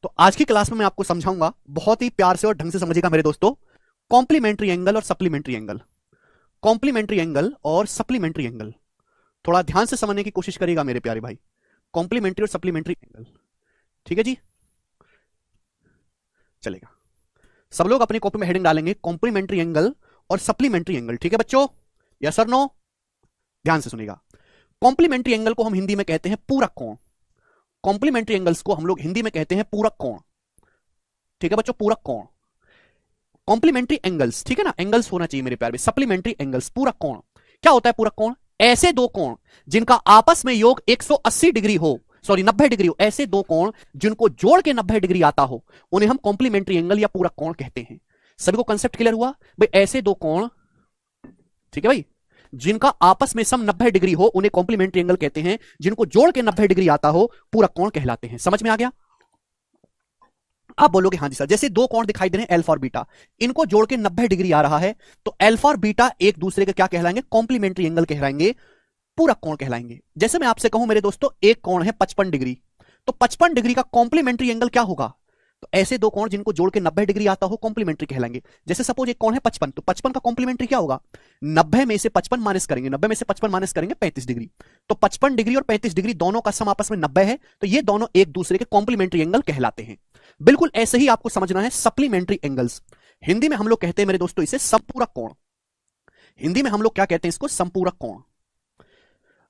तो आज की क्लास में मैं आपको समझाऊंगा, बहुत ही प्यार से और ढंग से समझिएगा मेरे दोस्तों, कॉम्प्लीमेंट्री एंगल और सप्लीमेंट्री एंगल। कॉम्प्लीमेंट्री एंगल और सप्लीमेंट्री एंगल थोड़ा ध्यान से समझने की कोशिश करिएगा मेरे प्यारे भाई। कॉम्प्लीमेंट्री और सप्लीमेंट्री एंगल, ठीक है जी, चलेगा। सब लोग अपनी कॉपी में हेडिंग डालेंगे कॉम्प्लीमेंट्री एंगल और सप्लीमेंट्री एंगल, ठीक है बच्चों? यस और नो? ध्यान से सुनिएगा। कॉम्प्लीमेंट्री एंगल को हम हिंदी में कहते हैं पूरक कोण। कॉम्प्लीमेंट्री एंगल्स को हम लोग हिंदी में कहते हैं पूरक कोण, ठीक है बच्चों? पूरक कोण। कॉम्प्लीमेंट्री एंगल्स, ठीक है ना, एंगल्स होना चाहिए मेरे प्यार में। सप्लीमेंट्री एंगल्स, पूरक कोण। क्या होता है पूरक कोण? ऐसे दो कोण जिनका आपस में योग 180 डिग्री हो, सॉरी 90 डिग्री हो, ऐसे दो कोण जिनको जोड़ के 90 डिग्री आता हो, उन्हें हम कॉम्प्लीमेंट्री एंगल या पूरक कोण कहते हैं। सभी को कंसेप्ट क्लियर हुआ भाई? ऐसे दो कोण, ठीक है भाई, जिनका आपस में सम 90 डिग्री हो, उन्हें कॉम्प्लीमेंट्री एंगल कहते हैं। जिनको जोड़ के 90 डिग्री आता हो, पूरक कोण कहलाते हैं। समझ में आ गया? आप बोलोगे हाँ जी सर, जैसे दो कोण दिखाई दे रहे हैं अल्फा और बीटा, इनको जोड़ के 90 डिग्री आ रहा है, तो अल्फा और बीटा एक दूसरे के क्या कहलाएंगे? कॉम्प्लीमेंट्री एंगल कहलाएंगे, पूरक कोण कहलाएंगे। जैसे मैं आपसे कहूं मेरे दोस्तों, एक कोण है 55 डिग्री, तो 55 डिग्री का कॉम्प्लीमेंट्री एंगल क्या होगा? तो ऐसे दो कोण जिनको जोड़ के 90 डिग्री आता हो, कॉम्प्लीमेंट्री कहलाएंगे। जैसे सपोज एक कोण है 55, तो 55 का कॉम्प्लीमेंट्री क्या होगा? 90 में से 55 माइनस करेंगे, 90 में से 55 माइनस करेंगे 35 डिग्री। तो 55 डिग्री और 35 डिग्री दोनों का सम आपस में 90 है, तो ये दोनों एक दूसरे के कॉम्प्लीमेंट्री एंगल कहलाते हैं। बिल्कुल ऐसे ही आपको समझना है सप्लीमेंट्री एंगल्स। हिंदी में हम लोग कहते हैं मेरे दोस्तों इसे संपूरक कोण। हिंदी में हम लोग क्या कहते हैं इसको? संपूरक कोण।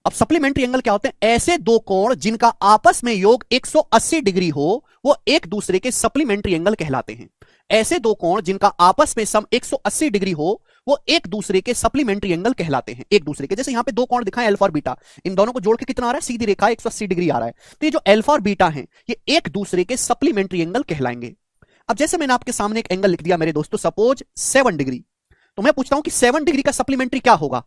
अब सप्लीमेंट्री एंगल क्या होते हैं? ऐसे दो कोण जिनका आपस में योग 180 डिग्री हो, वो एक दूसरे के सप्लीमेंट्री एंगल कहलाते हैं। ऐसे दो कोण जिनका आपस में सम 180 डिग्री हो, वो एक दूसरे के सप्लीमेंट्री एंगल कहलाते हैं। एक दूसरे के, जैसे यहां पे दो कोण दिखाए अल्फा और बीटा, इन दोनों को जोड़ के कितना आ रहा है? सीधी रेखा 180 डिग्री आ रहा है। तो ये जो अल्फा और बीटा है, ये एक दूसरे के सप्लीमेंट्री एंगल कहलाएंगे। अब जैसे मैंने आपके सामने एक एंगल लिख दिया मेरे दोस्तों, सपोज 7 डिग्री, तो मैं पूछता हूं कि 7 डिग्री का सप्लीमेंट्री क्या होगा?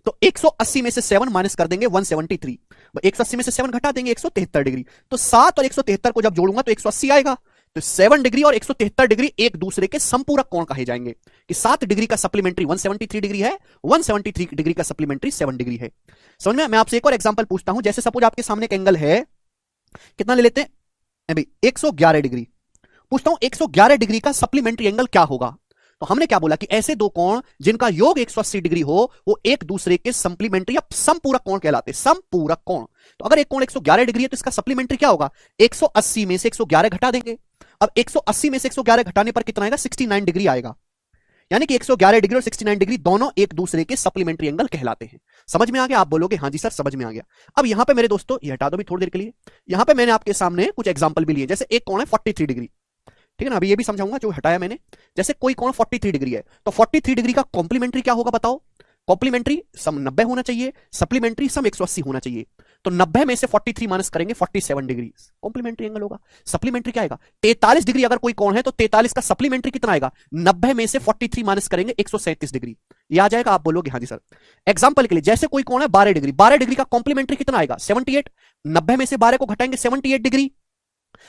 तो 180 में से 7 माइनस कर देंगे 173, 180 में से 7 घटा देंगे 173 डिग्री। तो 7 और 173 को जब जोड़ूंगा तो 180 आएगा। तो 7 डिग्री और 173 डिग्री एक दूसरे के संपूरक कोण कहे जाएंगे, कि 7 डिग्री का सप्लीमेंट्री 173 डिग्री है, 173 डिग्री का सप्लीमेंट्री 7 डिग्री है। समझ में? मैं आपसे एक और एग्जांपल पूछता हूं, जैसे सपोज आपके सामने एक एंगल है, कितना ले लेते हैं अभी? 111 डिग्री। पूछता हूं 111 डिग्री का सप्लीमेंट्री एंगल क्या होगा? तो हमने क्या बोला कि ऐसे दो कोण जिनका योग 180 डिग्री हो, वो एक दूसरे के सप्लीमेंट्री या संपूरक कोण कहलाते हैं। संपूरक कोण। तो अगर एक कोण 111 डिग्री है, तो इसका सप्लीमेंट्री क्या होगा? 180 में से 111 घटा देंगे। अब 180 में से 111 घटाने पर कितना आएगा? 69 डिग्री आएगा। यानी कि 111 डिग्री और 69 डिग्री दोनों एक दूसरे के सप्लीमेंट्री एंगल कहलाते हैं। समझ में आ गया? आप बोलोगे हाँ जी सर समझ में आ गया। अब यहां पे मेरे दोस्तों, ये हटा दो भी थोड़ी देर के लिए, यहां पे मैंने आपके सामने कुछ एग्जांपल भी लिए। जैसे एक कोण है 43 डिग्री, ठीक है ना, अभी ये भी समझाऊंगा जो हटाया मैंने। जैसे कोई कोण 43 डिग्री है, तो 43 डिग्री का कॉम्प्लीमेंट्री क्या होगा बताओ? कॉम्प्लीमेंट्री सम 90 होना चाहिए, सप्लीमेंट्री सम 180 होना चाहिए। तो 90 में से 43 माइनस करेंगे 47 डिग्री, कॉम्प्लीमेंट्री एंगल होगा। सप्लीमेंट्री क्या आएगा? 43 डिग्री अगर कोई कोण है, तो 43 का सप्लीमेंट्री कितना आएगा? 90 में से 43 माइनस करेंगे 137 डिग्री, ये आ जाएगा। आप बोलोगे हाँ जी सर। एग्जांपल के लिए, जैसे कोई कोण है 12 डिग्री, 12 डिग्री का कॉम्प्लीमेंट्री कितना आएगा? 78। 90 में से 12 को घटाएंगे 78 डिग्री।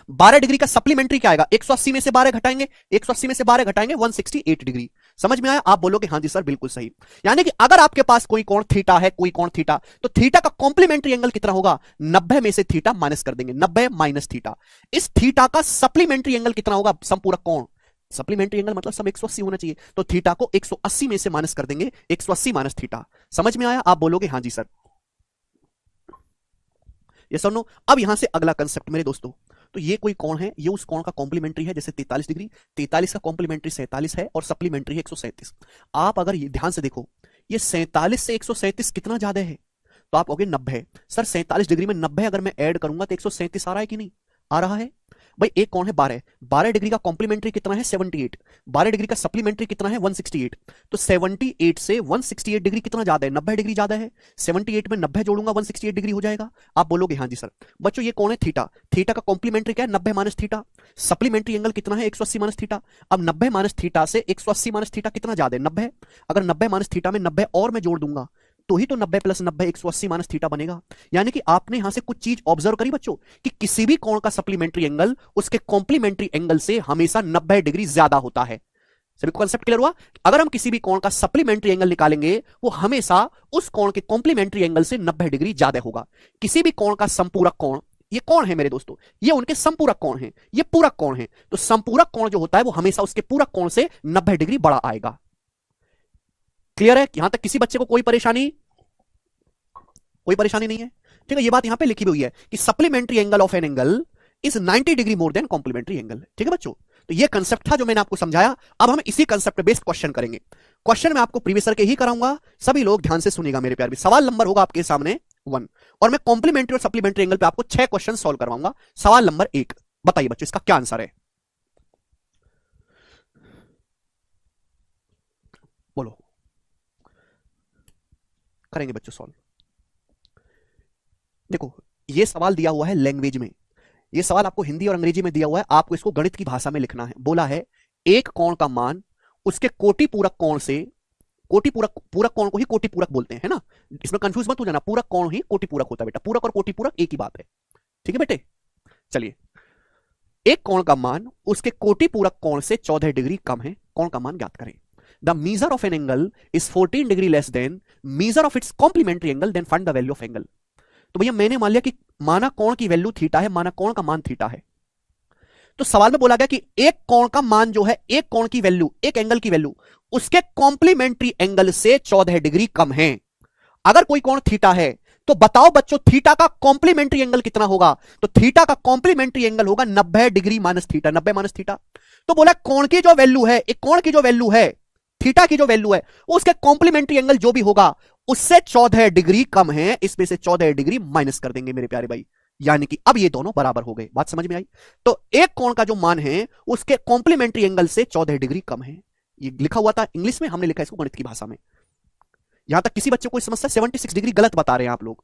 12 डिग्री का सप्लीमेंट्री क्या आएगा? 180 में से 12 घटाएंगे, 180 में से 12 घटाएंगे 168 डिग्री। समझ में आया? आप बोलोगे हाँ जी सर बिल्कुल सही। यानी कि अगर आपके पास कोई कोण थीटा है, कोई कोण थीटा, तो थीटा का कॉम्प्लीमेंट्री एंगल कितना होगा? 90 में से थीटा माइनस कर देंगे, 90 माइनस थीटा। इस थीटा का सप्लीमेंट्री एंगल कितना होगा? संपूरक कोण। सप्लीमेंट्री एंगल मतलब सब 180 होना चाहिए, तो थीटा को 180 में से माइनस कर देंगे, 180 माइनस थीटा। समझ में आया? आप बोलोगे हाँ जी सर। ये सुनो। अब यहां से अगला कंसेप्ट मेरे दोस्तों, तो ये कोई कोण है, ये उस कोण का कॉम्प्लीमेंट्री है। जैसे 43 डिग्री, 43 का कॉम्प्लीमेंट्री 47 है और सप्लीमेंट्री है 137। आप अगर ये ध्यान से देखो, ये 47 से 137 कितना ज्यादा है? तो आप कहोगे 90। सर 47 डिग्री में 90 अगर मैं ऐड करूंगा तो 137 आ रहा है कि नहीं आ रहा है? भाई एक कोण है 12, 12 डिग्री का कॉम्प्लीमेंट्री कितना है? 78। 12 डिग्री का सप्लीमेंट्री कितना है? 168। तो 78 से 168 डिग्री कितना ज्यादा है? 90 डिग्री ज्यादा है। 78 में 90 जोड़ूंगा 168 डिग्री हो जाएगा। आप बोलोगे हाँ जी सर। बच्चों ये कौन है? थीटा। थीटा का कॉम्प्लीमेंट्री क्या है? 90 माइनस थीटा। सप्लीमेंट्री एंगल कितना है? 180 माइनस थीटा। अब 90 माइनस थीटा से 180 माइनस थीटा कितना ज्यादा है? 90। अगर 90 माइनस थीटा में 90 और मैं जोड़ दूंगा, तो ही तो 90 प्लस 90 180 माइनस थीटा बनेगा। यानी कि आपने यहां से कुछ चीज ऑब्जर्व करी बच्चों, कि किसी भी कोण का सप्लीमेंट्री एंगल उसके कॉम्प्लीमेंट्री एंगल से हमेशा 90 डिग्री ज्यादा होता है। सभी को कांसेप्ट क्लियर हुआ? अगर हम किसी भी कोण का सप्लीमेंट्री एंगल निकालेंगे, वो हमेशा उस कोण के कॉम्प्लीमेंट्री एंगल से 90 डिग्री ज्यादा होगा। किसी भी कोण का संपूरक कोण ये कौन है मेरे दोस्तों? ये उनके समपूरक कोण हैं, ये पूरक कोण हैं। तो समपूरक कोण जो होता है वो हमेशा उसके पूरक कोण से 90 डिग्री बड़ा आएगा। क्लियर है? यहां तक किसी बच्चे को कोई परेशानी नहीं है? ठीक है, ये बात यहां पे लिखी हुई है कि supplementary angle of an angle is 90 degree more than complementary angle. ठीक है बच्चों, तो ये कंसेप्ट था जो मैंने आपको समझाया। अब हम इसी कंसेप्ट पे बेस्ड क्वेश्चन करेंगे। क्वेश्चन मैं आपको प्रीवियस के ही कराऊंगा, सभी लोग ध्यान से सुनिएगा मेरे प्यार भी। सवाल नंबर होगा आपके सामने 1 और मैं कॉम्प्लीमेंट्री और सप्लीमेंट्री एंगल पे आपको 6 क्वेश्चन सॉल्व करवाऊंगा। सवाल नंबर 1, बताइए बच्चों इसका क्या आंसर है? बोलो, करेंगे बच्चों सॉल्व। देखो, ये सवाल दिया हुआ है लैंग्वेज में, ये सवाल आपको हिंदी और अंग्रेजी में दिया हुआ है, आपको इसको गणित की भाषा में लिखना है। बोला है एक कोण का मान उसके कोटि पूरक कोण से, कोटि पूरक कोण को ही कोटि पूरक बोलते हैं ना, इसमें कंफ्यूज मत हो जाना, पूरक कोण ही कोटि पूरक होता है बेटा, पूरक और कोटि पूरक एक ही बात है। ठीक है बेटे, चलिए, एक कोण का मान उसके कोटि पूरक कोण से 14 डिग्री कम है, कोण का मान ज्ञात करें। The measure of an angle is 14 degree less than measure of its complementary angle, then find the value of angle. तो भैया मैंने मान लिया कि माना कोण की वैल्यू थीटा है, माना कोण का मान थीटा है, तो सवाल में बोला गया कि एक कोण का मान जो है, एक कोण की वैल्यू, एक एंगल की वैल्यू उसके कॉम्प्लीमेंट्री एंगल से 14 डिग्री कम है। अगर कोई कोण थीटा है तो बताओ बच्चों थीटा का कॉम्प्लीमेंट्री एंगल कितना होगा? तो थीटा का कॉम्प्लीमेंट्री एंगल होगा 90 degree minus theta, 90 minus theta. तो बोला कोण की जो वैल्यू है, एक कोण की जो वैल्यू है, थीटा की जो वैल्यू है, उसके कॉम्प्लीमेंट्री एंगल जो भी होगा उससे 14 डिग्री कम है, इसमें से 14 डिग्री माइनस कर देंगे मेरे प्यारे भाई, यानी कि अब ये दोनों बराबर हो गए। बात समझ में आई? तो एक कोण का जो मान है उसके कॉम्प्लीमेंट्री एंगल से 14 डिग्री कम है। ये लिखा हुआ था इंग्लिश में, हमने लिखा इसको गणित की भाषा में। यहां तक किसी बच्चे को इस समस्या 76 डिग्री गलत बता रहे हैं आप लोग।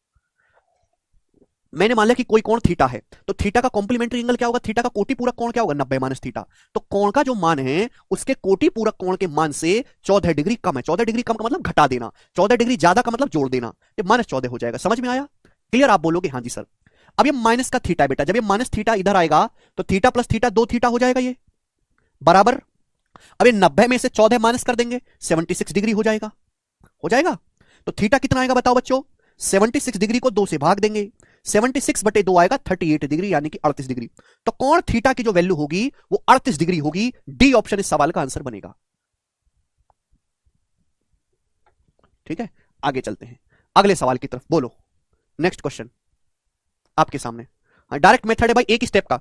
मैंने मान लिया कि कोई कोण थीटा है, तो थीटा का कॉम्प्लीमेंट्री एंगल क्या होगा? थीटा का कोटि पूरक कोण क्या होगा? 90 माइनस थीटा। तो कोण का जो मान है उसके कोटि पूरक कोण के मान से 14 डिग्री कम है। 14 डिग्री कम का मतलब घटा देना, 14 डिग्री ज्यादा का मतलब जोड़ देना, ये माइनस 14 हो जाएगा। समझ में आया? क्लियर? आप बोलोगे हाँ जी सर। अब ये माइनस का थीटा है बेटा, जब ये माइनस थीटा इधर आएगा तो थीटा प्लस थीटा 2 थीटा हो जाएगा, ये बराबर। अब ये 90 में से 14 माइनस कर देंगे, 76 डिग्री हो जाएगा, हो जाएगा। तो थीटा कितना आएगा बताओ बच्चों? 76 डिग्री को 2 से भाग देंगे, 76 बटे 2 आएगा 38 डिग्री, यानी कि 38 डिग्री। तो कोण थीटा की जो वैल्यू होगी वो 38 डिग्री होगी। डी ऑप्शन इस सवाल का आंसर बनेगा। ठीक है, आगे चलते हैं अगले सवाल की तरफ। बोलो, नेक्स्ट क्वेश्चन आपके सामने। डायरेक्ट मेथड है भाई, एक ही स्टेप का।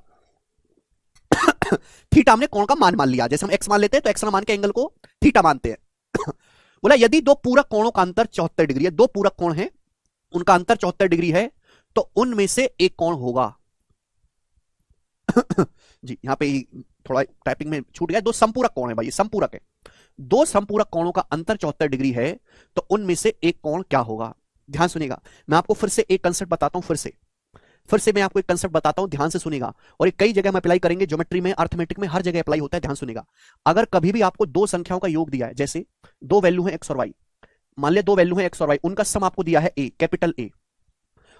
थीटा हमने कोण का मान लिया, जैसे हम एक्स मान लेते हैं तो एक्स मान के एंगल को थीटा मानते हैं। बोला यदि दो पूरक कोणों का अंतर 74 डिग्री है, दो पूरक कोण है उनका अंतर 74 डिग्री है, तो उनमें से एक कोण होगा। जी यहां पे ही थोड़ा टाइपिंग में छूट गया। दो संपूरक कोण है भाई, संपूरक है, दो संपूरक कोणों का अंतर 74 डिग्री है, तो उनमें से एक कोण क्या होगा? ध्यान सुनिएगा, मैं आपको फिर से एक कंसेप्ट बताता हूं, फिर से मैं आपको एक कंसेप्ट बताता हूं, ध्यान से सुनिएगा। और ये कई जगह हम अप्लाई करेंगे, ज्योमेट्री में, अर्थमेटिक में, हर जगह अप्लाई होता है, ध्यान सुनिएगा। अगर कभी भी आपको दो संख्याओं का योग दिया है, जैसे दो वैल्यू है एक्स और वाई, मान लिया दो वैल्यू है एक्स और वाई, उनका सम आपको दिया है ए, कैपिटल ए,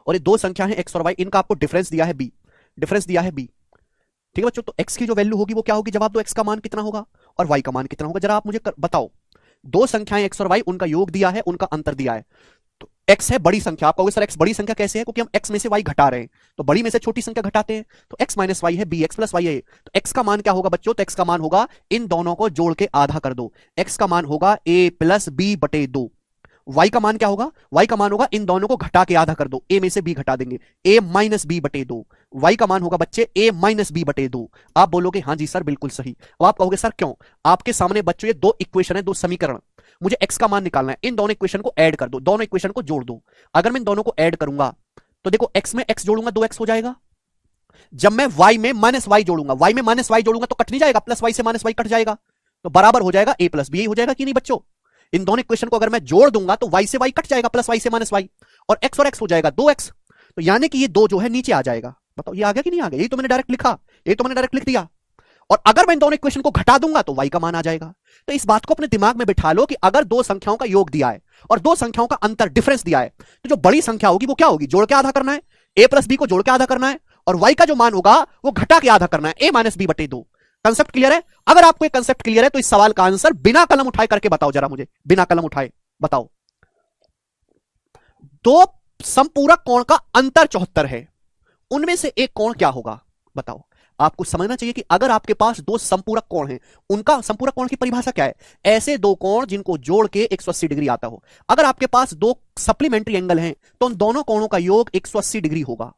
और ये दो संख्या है एक्स और वाई, इनका आपको डिफरेंस दिया है बी, डिफरेंस दिया है बी। ठीक है बच्चों, तो एक्स की जो वैल्यू होगी वो क्या होगी? जवाब दो, एक्स का मान कितना होगा और वाई का मान कितना होगा? जरा आप मुझे बताओ। दो संख्याएं एक्स और वाई, उनका योग दिया है, उनका अंतर दिया है। तो एक्स है बड़ी संख्या, आप कहोगे सर एक्स बड़ी संख्या कैसे है? क्योंकि हम एक्स में से वाई घटा रहे हैं, तो बड़ी में से छोटी संख्या घटाते हैं, तो एक्स माइनस वाई है बी, एक्स प्लस वाई है। तो एक्स का मान क्या होगा बच्चों? तो एक्स का मान होगा, इन दोनों को जोड़ के आधा कर दो, एक्स का मान होगा ए प्लस बी बटे 2। वाई का मान क्या होगा? वाई का मान होगा, इन दोनों को घटा के आधा कर दो, ए में से बी घटा देंगे, ए माइनस बी बटे 2। वाई का मान होगा बच्चे ए माइनस बी बटे 2। आप बोलोगे हाँ जी सर बिल्कुल सही। अब आप कहोगे सर क्यों? आपके सामने बच्चों ये दो इक्वेशन है, दो समीकरण, मुझे एक्स का मान निकालना है, इन दोनों इक्वेशन को ऐड कर दो, दोनों इक्वेशन को जोड़ दो। अगर मैं इन दोनों को ऐड करूंगा तो देखो एक्स में एक्स जोड़ूंगा 2x हो जाएगा। जब मैं वाई में माइनस वाई जोड़ूंगा, वाई में माइनस वाई जोड़ूंगा तो कट नहीं जाएगा, प्लस वाई से माइनस वाई कट जाएगा, तो बराबर हो जाएगा ए प्लस बी। हो जाएगा कि नहीं बच्चों? इन दोनों इक्वेशन को अगर मैं जोड़ दूंगा तो y से y कट जाएगा, प्लस y से माइनस y, और x हो जाएगा 2x। तो यानी कि ये दो जो है नीचे आ जाएगा। बताओ ये आ गया कि नहीं आ गया? यही तो मैंने डायरेक्ट लिखा, यही तो मैंने डायरेक्ट लिख दिया। और अगर मैं इन दोनों इक्वेशन को घटा दूंगा तो y का मान आ जाएगा। तो इस बात को अपने दिमाग में बिठा लो कि अगर दो संख्याओं का योग दिया है और दो संख्याओं का अंतर डिफरेंस दिया है, तो जो बड़ी संख्या होगी वो क्या होगी? जोड़ के आधा करना है, a प्लस बी को जोड़ के आधा करना है, और y का जो मान होगा वो घटा के आधा करना है, a माइनस बी बटे 2। कंसेप्ट क्लियर है? अगर आपको एक कंसेप्ट क्लियर है तो इस सवाल का आंसर बिना कलम उठाए करके बताओ जरा मुझे, बिना कलम उठाए बताओ। दो संपूरक कोण का अंतर 74 है, उनमें से एक कोण क्या होगा बताओ। आपको समझना चाहिए कि अगर आपके पास दो संपूरक कोण हैं, उनका संपूरक कोण की परिभाषा क्या है? ऐसे दो कोण जिनको जोड़ के 180 डिग्री आता हो। अगर आपके पास दो सप्लीमेंट्री एंगल हैं तो उन दोनों कोणों का योग 180 डिग्री होगा।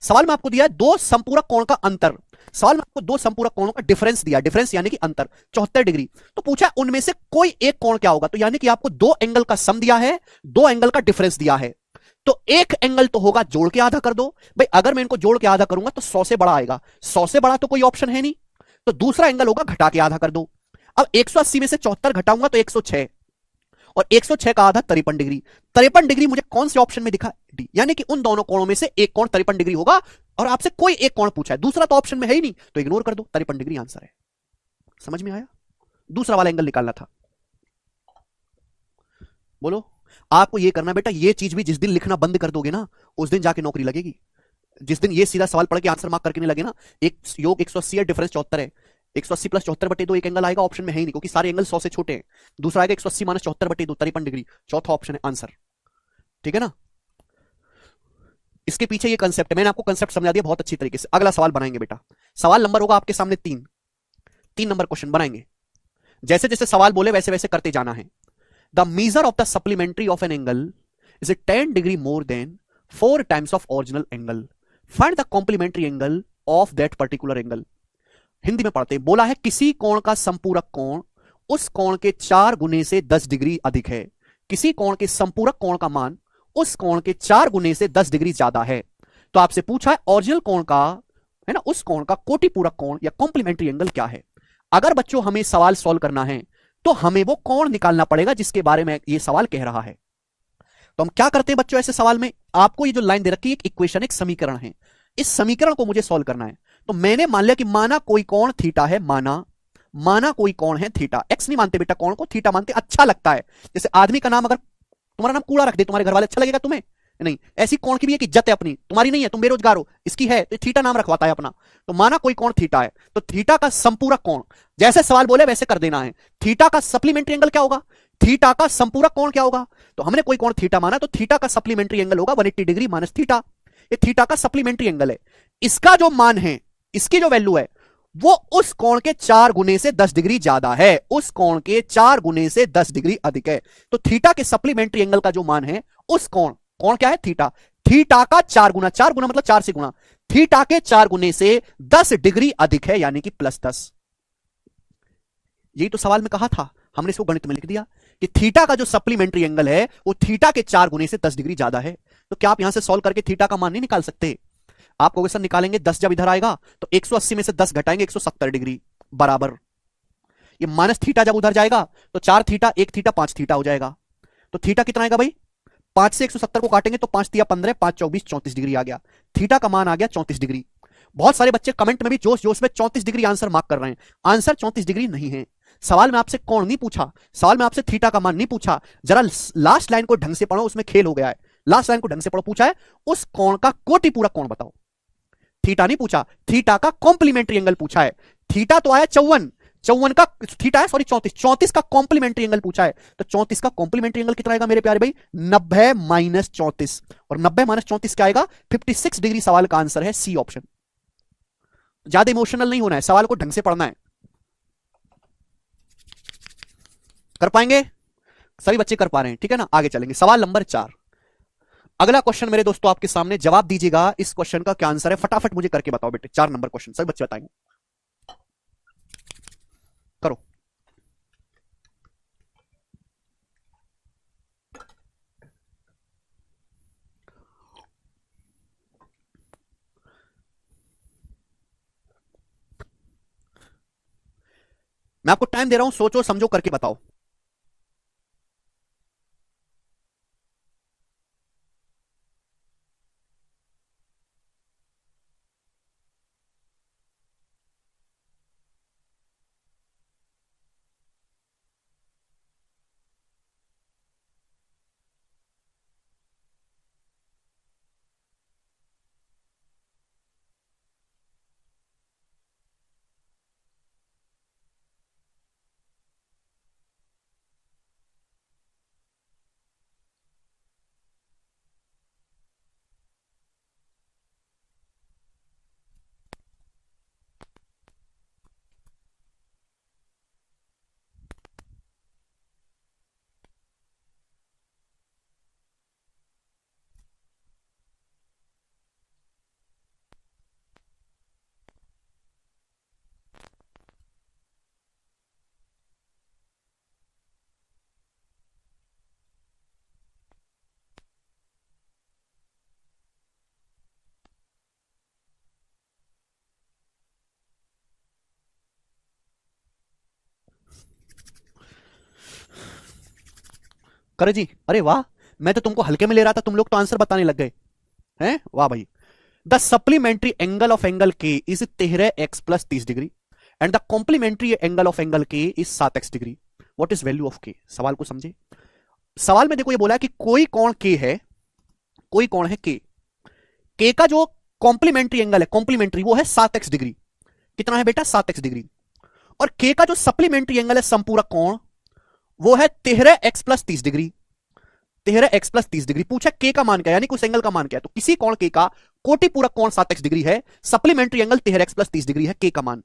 सवाल में आपको दिया है दो संपूरक कोण का अंतर, सवाल में आपको दो संपूरक कोणों का डिफरेंस दिया, डिफरेंस यानी कि अंतर 74 डिग्री। तो पूछा उनमें से कोई एक कोण क्या होगा, तो यानी कि आपको दो एंगल का सम दिया है, दो एंगल का डिफरेंस दिया है, तो एक एंगल तो होगा जोड़ के आधा कर दो। भाई अगर मैं इनको जोड़ के आधा करूंगा तो 100 से बड़ा आएगा, 100 से बड़ा तो कोई ऑप्शन है नहीं, तो दूसरा एंगल होगा घटा के आधा कर दो। अब 180 में से 74 घटाऊंगा तो 106, और 106 का आधा 53 डिग्री। 53 डिग्री मुझे कौन से ऑप्शन में दिखा? डी, यानी कि उन दोनों कोणों में से एक कोण 53 डिग्री होगा, और आपसे कोई एक कोण पूछा है, दूसरा तो ऑप्शन में है ही नहीं, तो इग्नोर कर दो, 53 डिग्री आंसर है। समझ में आया? दूसरा वाला एंगल निकालना था। बोलो। आपको ये करना बेटा, ये चीज भी जिस दिन लिखना बंद कर दोगे ना, उस दिन जाके नौकरी लगेगी। जिस दिन ये सीधा सवाल पढ़ के आंसर मार्क करके नहीं लगे ना, एक योग 180 है, डिफरेंस 74 है, 180 प्लस 74 बटे 2 एक एंगल आएगा, ऑप्शन में है ही नहीं क्योंकि सारे एंगल 100 से छोटे हैं। दूसरा आएगा 180 माइनस 74 बटे 2 53 डिग्री, चौथा ऑप्शन है आंसर। ठीक है ना? इसके पीछे ये कंसेप्ट है, मैंने आपको कंसेप्ट समझा दिया बहुत अच्छी तरीके से। अगला सवाल बनाएंगे बेटा, सवाल नंबर होगा आपके सामने 3 नंबर क्वेश्चन बनाएंगे। जैसे जैसे सवाल बोले वैसे वैसे करते जाना है। The measure of the supplementary of an angle is 10 degree more than 4 times of original angle, find the complementary angle of that particular angle. Hindi में पढ़ते हैं, बोला है किसी कोण का संपूरक कोण उस कोण के 4 गुने से 10 डिग्री अधिक है, किसी कोण के संपूरक कोण का मान उस कोण के 4 गुने से 10 डिग्री ज्यादा है। तो आपसे पूछा है ओरिजिनल कोण का, है ना, उस कोण का कोटि पूरक कोण या कॉम्प्लीमेंट्री एंगल क्या है। अगर बच्चों हमें सवाल सॉल्व करना है तो हमें वो कोण निकालना पड़ेगा जिसके बारे में ये सवाल कह रहा है। तो हम क्या करते हैं बच्चों, ऐसे सवाल में आपको ये जो लाइन दे रखी है, एक इक्वेशन, एक समीकरण है, इस समीकरण को मुझे सॉल्व करना है। तो मैंने मान लिया कि माना कोई कोण थीटा है, माना कोई कोण है थीटा, एक्स नहीं मानते बेटा, कोण को थीटा मानते, अच्छा लगता है। जैसे आदमी का नाम अगर तुम्हारा नाम कूड़ा रख दे तुम्हारे घर वाले, अच्छा लगेगा तुम्हें? नहीं, ऐसी कोण की भी एक इज्जत है अपनी, तुम्हारी नहीं है, तुम बेरोजगार हो, इसकी है, तो थीटा नाम रखवाता है अपना। तो माना कोई कोण थीटा है, तो थीटा का संपूरक कोण, जैसे सवाल बोले वैसे कर देना है। थीटा का सप्लीमेंट्री एंगल क्या होगा, थीटा का संपूरक कोण क्या होगा? तो हमने कोई कोण थीटा माना, तो थीटा का सप्लीमेंट्री एंगल होगा 180 डिग्री माइनस थीटा। ये थीटा का सप्लीमेंट्री एंगल है, इसका जो मान है, इसकी जो वैल्यू है, वो उस कोण के 4 गुने से 10 डिग्री ज्यादा है, उस कोण के 4 गुने से 10 डिग्री अधिक है। तो थीटा के सप्लीमेंट्री एंगल का जो मान है, उस कोण, कोण क्या है थीटा, थीटा का 4 गुना, 4 गुना मतलब 4 से गुना, थीटा के 4 गुने से 10 डिग्री अधिक है, यानी कि प्लस 10। यही तो सवाल में कहा था, हमने इसको गणित में लिख दिया कि थीटा का जो सप्लीमेंट्री एंगल है वो थीटा के 4 गुने से 10 डिग्री ज्यादा है। तो क्या आप यहां से सॉल्व करके थीटा का मान नहीं निकाल सकते? आप कहोगे सर निकालेंगे, 10 जब इधर आएगा तो 180 में से 10 घटाएंगे 170 डिग्री बराबर, ये माइनस थीटा जब उधर जाएगा तो 4 थीटा 1 थीटा 5 थीटा हो जाएगा। तो थीटा कितना आएगा भाई, 5 से 170 को काटेंगे तो 5 तिया 15, 5 24 34 डिग्री आ गया, थीटा का मान आ गया 34 डिग्री। बहुत सारे बच्चे कमेंट में भी जोश जोश में 34 डिग्री आंसर मार्क कर रहे हैं, आंसर 34 डिग्री नहीं है। सवाल में आपसे कोण नहीं पूछा, सवाल में आपसे थीटा का मान नहीं पूछा, जरा लास्ट लाइन को ढंग से पढ़ो, उसमें खेल हो गया है। लास्ट लाइन को ढंग से पढ़ो, पूछा है उस कोण का कोटि पूरक कोण बताओ, थीटा नहीं पूछा, थीटा का कॉम्प्लीमेंट्री एंगल पूछा है। थीटा तो आया 54, 54 का थीटा है, सॉरी 34, 34 का कॉम्प्लीमेंट्री एंगल पूछा है। तो 34 का कॉम्प्लीमेंट्री एंगल कितना आएगा मेरे प्यारे भाई, 90 माइनस 34, और 90 माइनस 34 क्या आएगा, 56 डिग्री। सवाल का आंसर है सी ऑप्शन। ज्यादा इमोशनल नहीं होना है, सवाल को ढंग से पढ़ना है। कर पाएंगे? सभी बच्चे कर पा रहे हैं, ठीक है ना? आगे चलेंगे, सवाल नंबर 4। अगला क्वेश्चन मेरे दोस्तों आपके सामने, जवाब दीजिएगा इस क्वेश्चन का क्या आंसर है, फटाफट मुझे करके बताओ बेटे। 4 नंबर क्वेश्चन, सभी बच्चे बताएंगे, करो। मैं आपको टाइम दे रहा हूं, सोचो समझो करके बताओ। करे जी, अरे वाह, मैं तो तुमको हल्के में ले रहा था, तुम लोग तो आंसर बताने लग गए हैं, वाह भाई। The supplementary angle of angle K is 13x plus 30 degree and the complementary angle of angle K is 7x degree. What is value of K? सवाल को समझे। सवाल में देखो ये बोला है कि कोई कोण के है, कोई कोण है के का जो कॉम्प्लीमेंट्री एंगल है, कॉम्प्लीमेंट्री, वो है 7x डिग्री। कितना है बेटा? 7x degree. और के का जो सप्लीमेंट्री एंगल है, संपूरक कोण, वो है 13x plus 30 degree. 13x plus 30 degree. पूछा के का मान क्या, यानी उस एंगल का मान क्या है। तो किसी कोण के का कोटि पूरक कोण 7x डिग्री है, supplementary angle 13x plus 30 degree है, के का मान।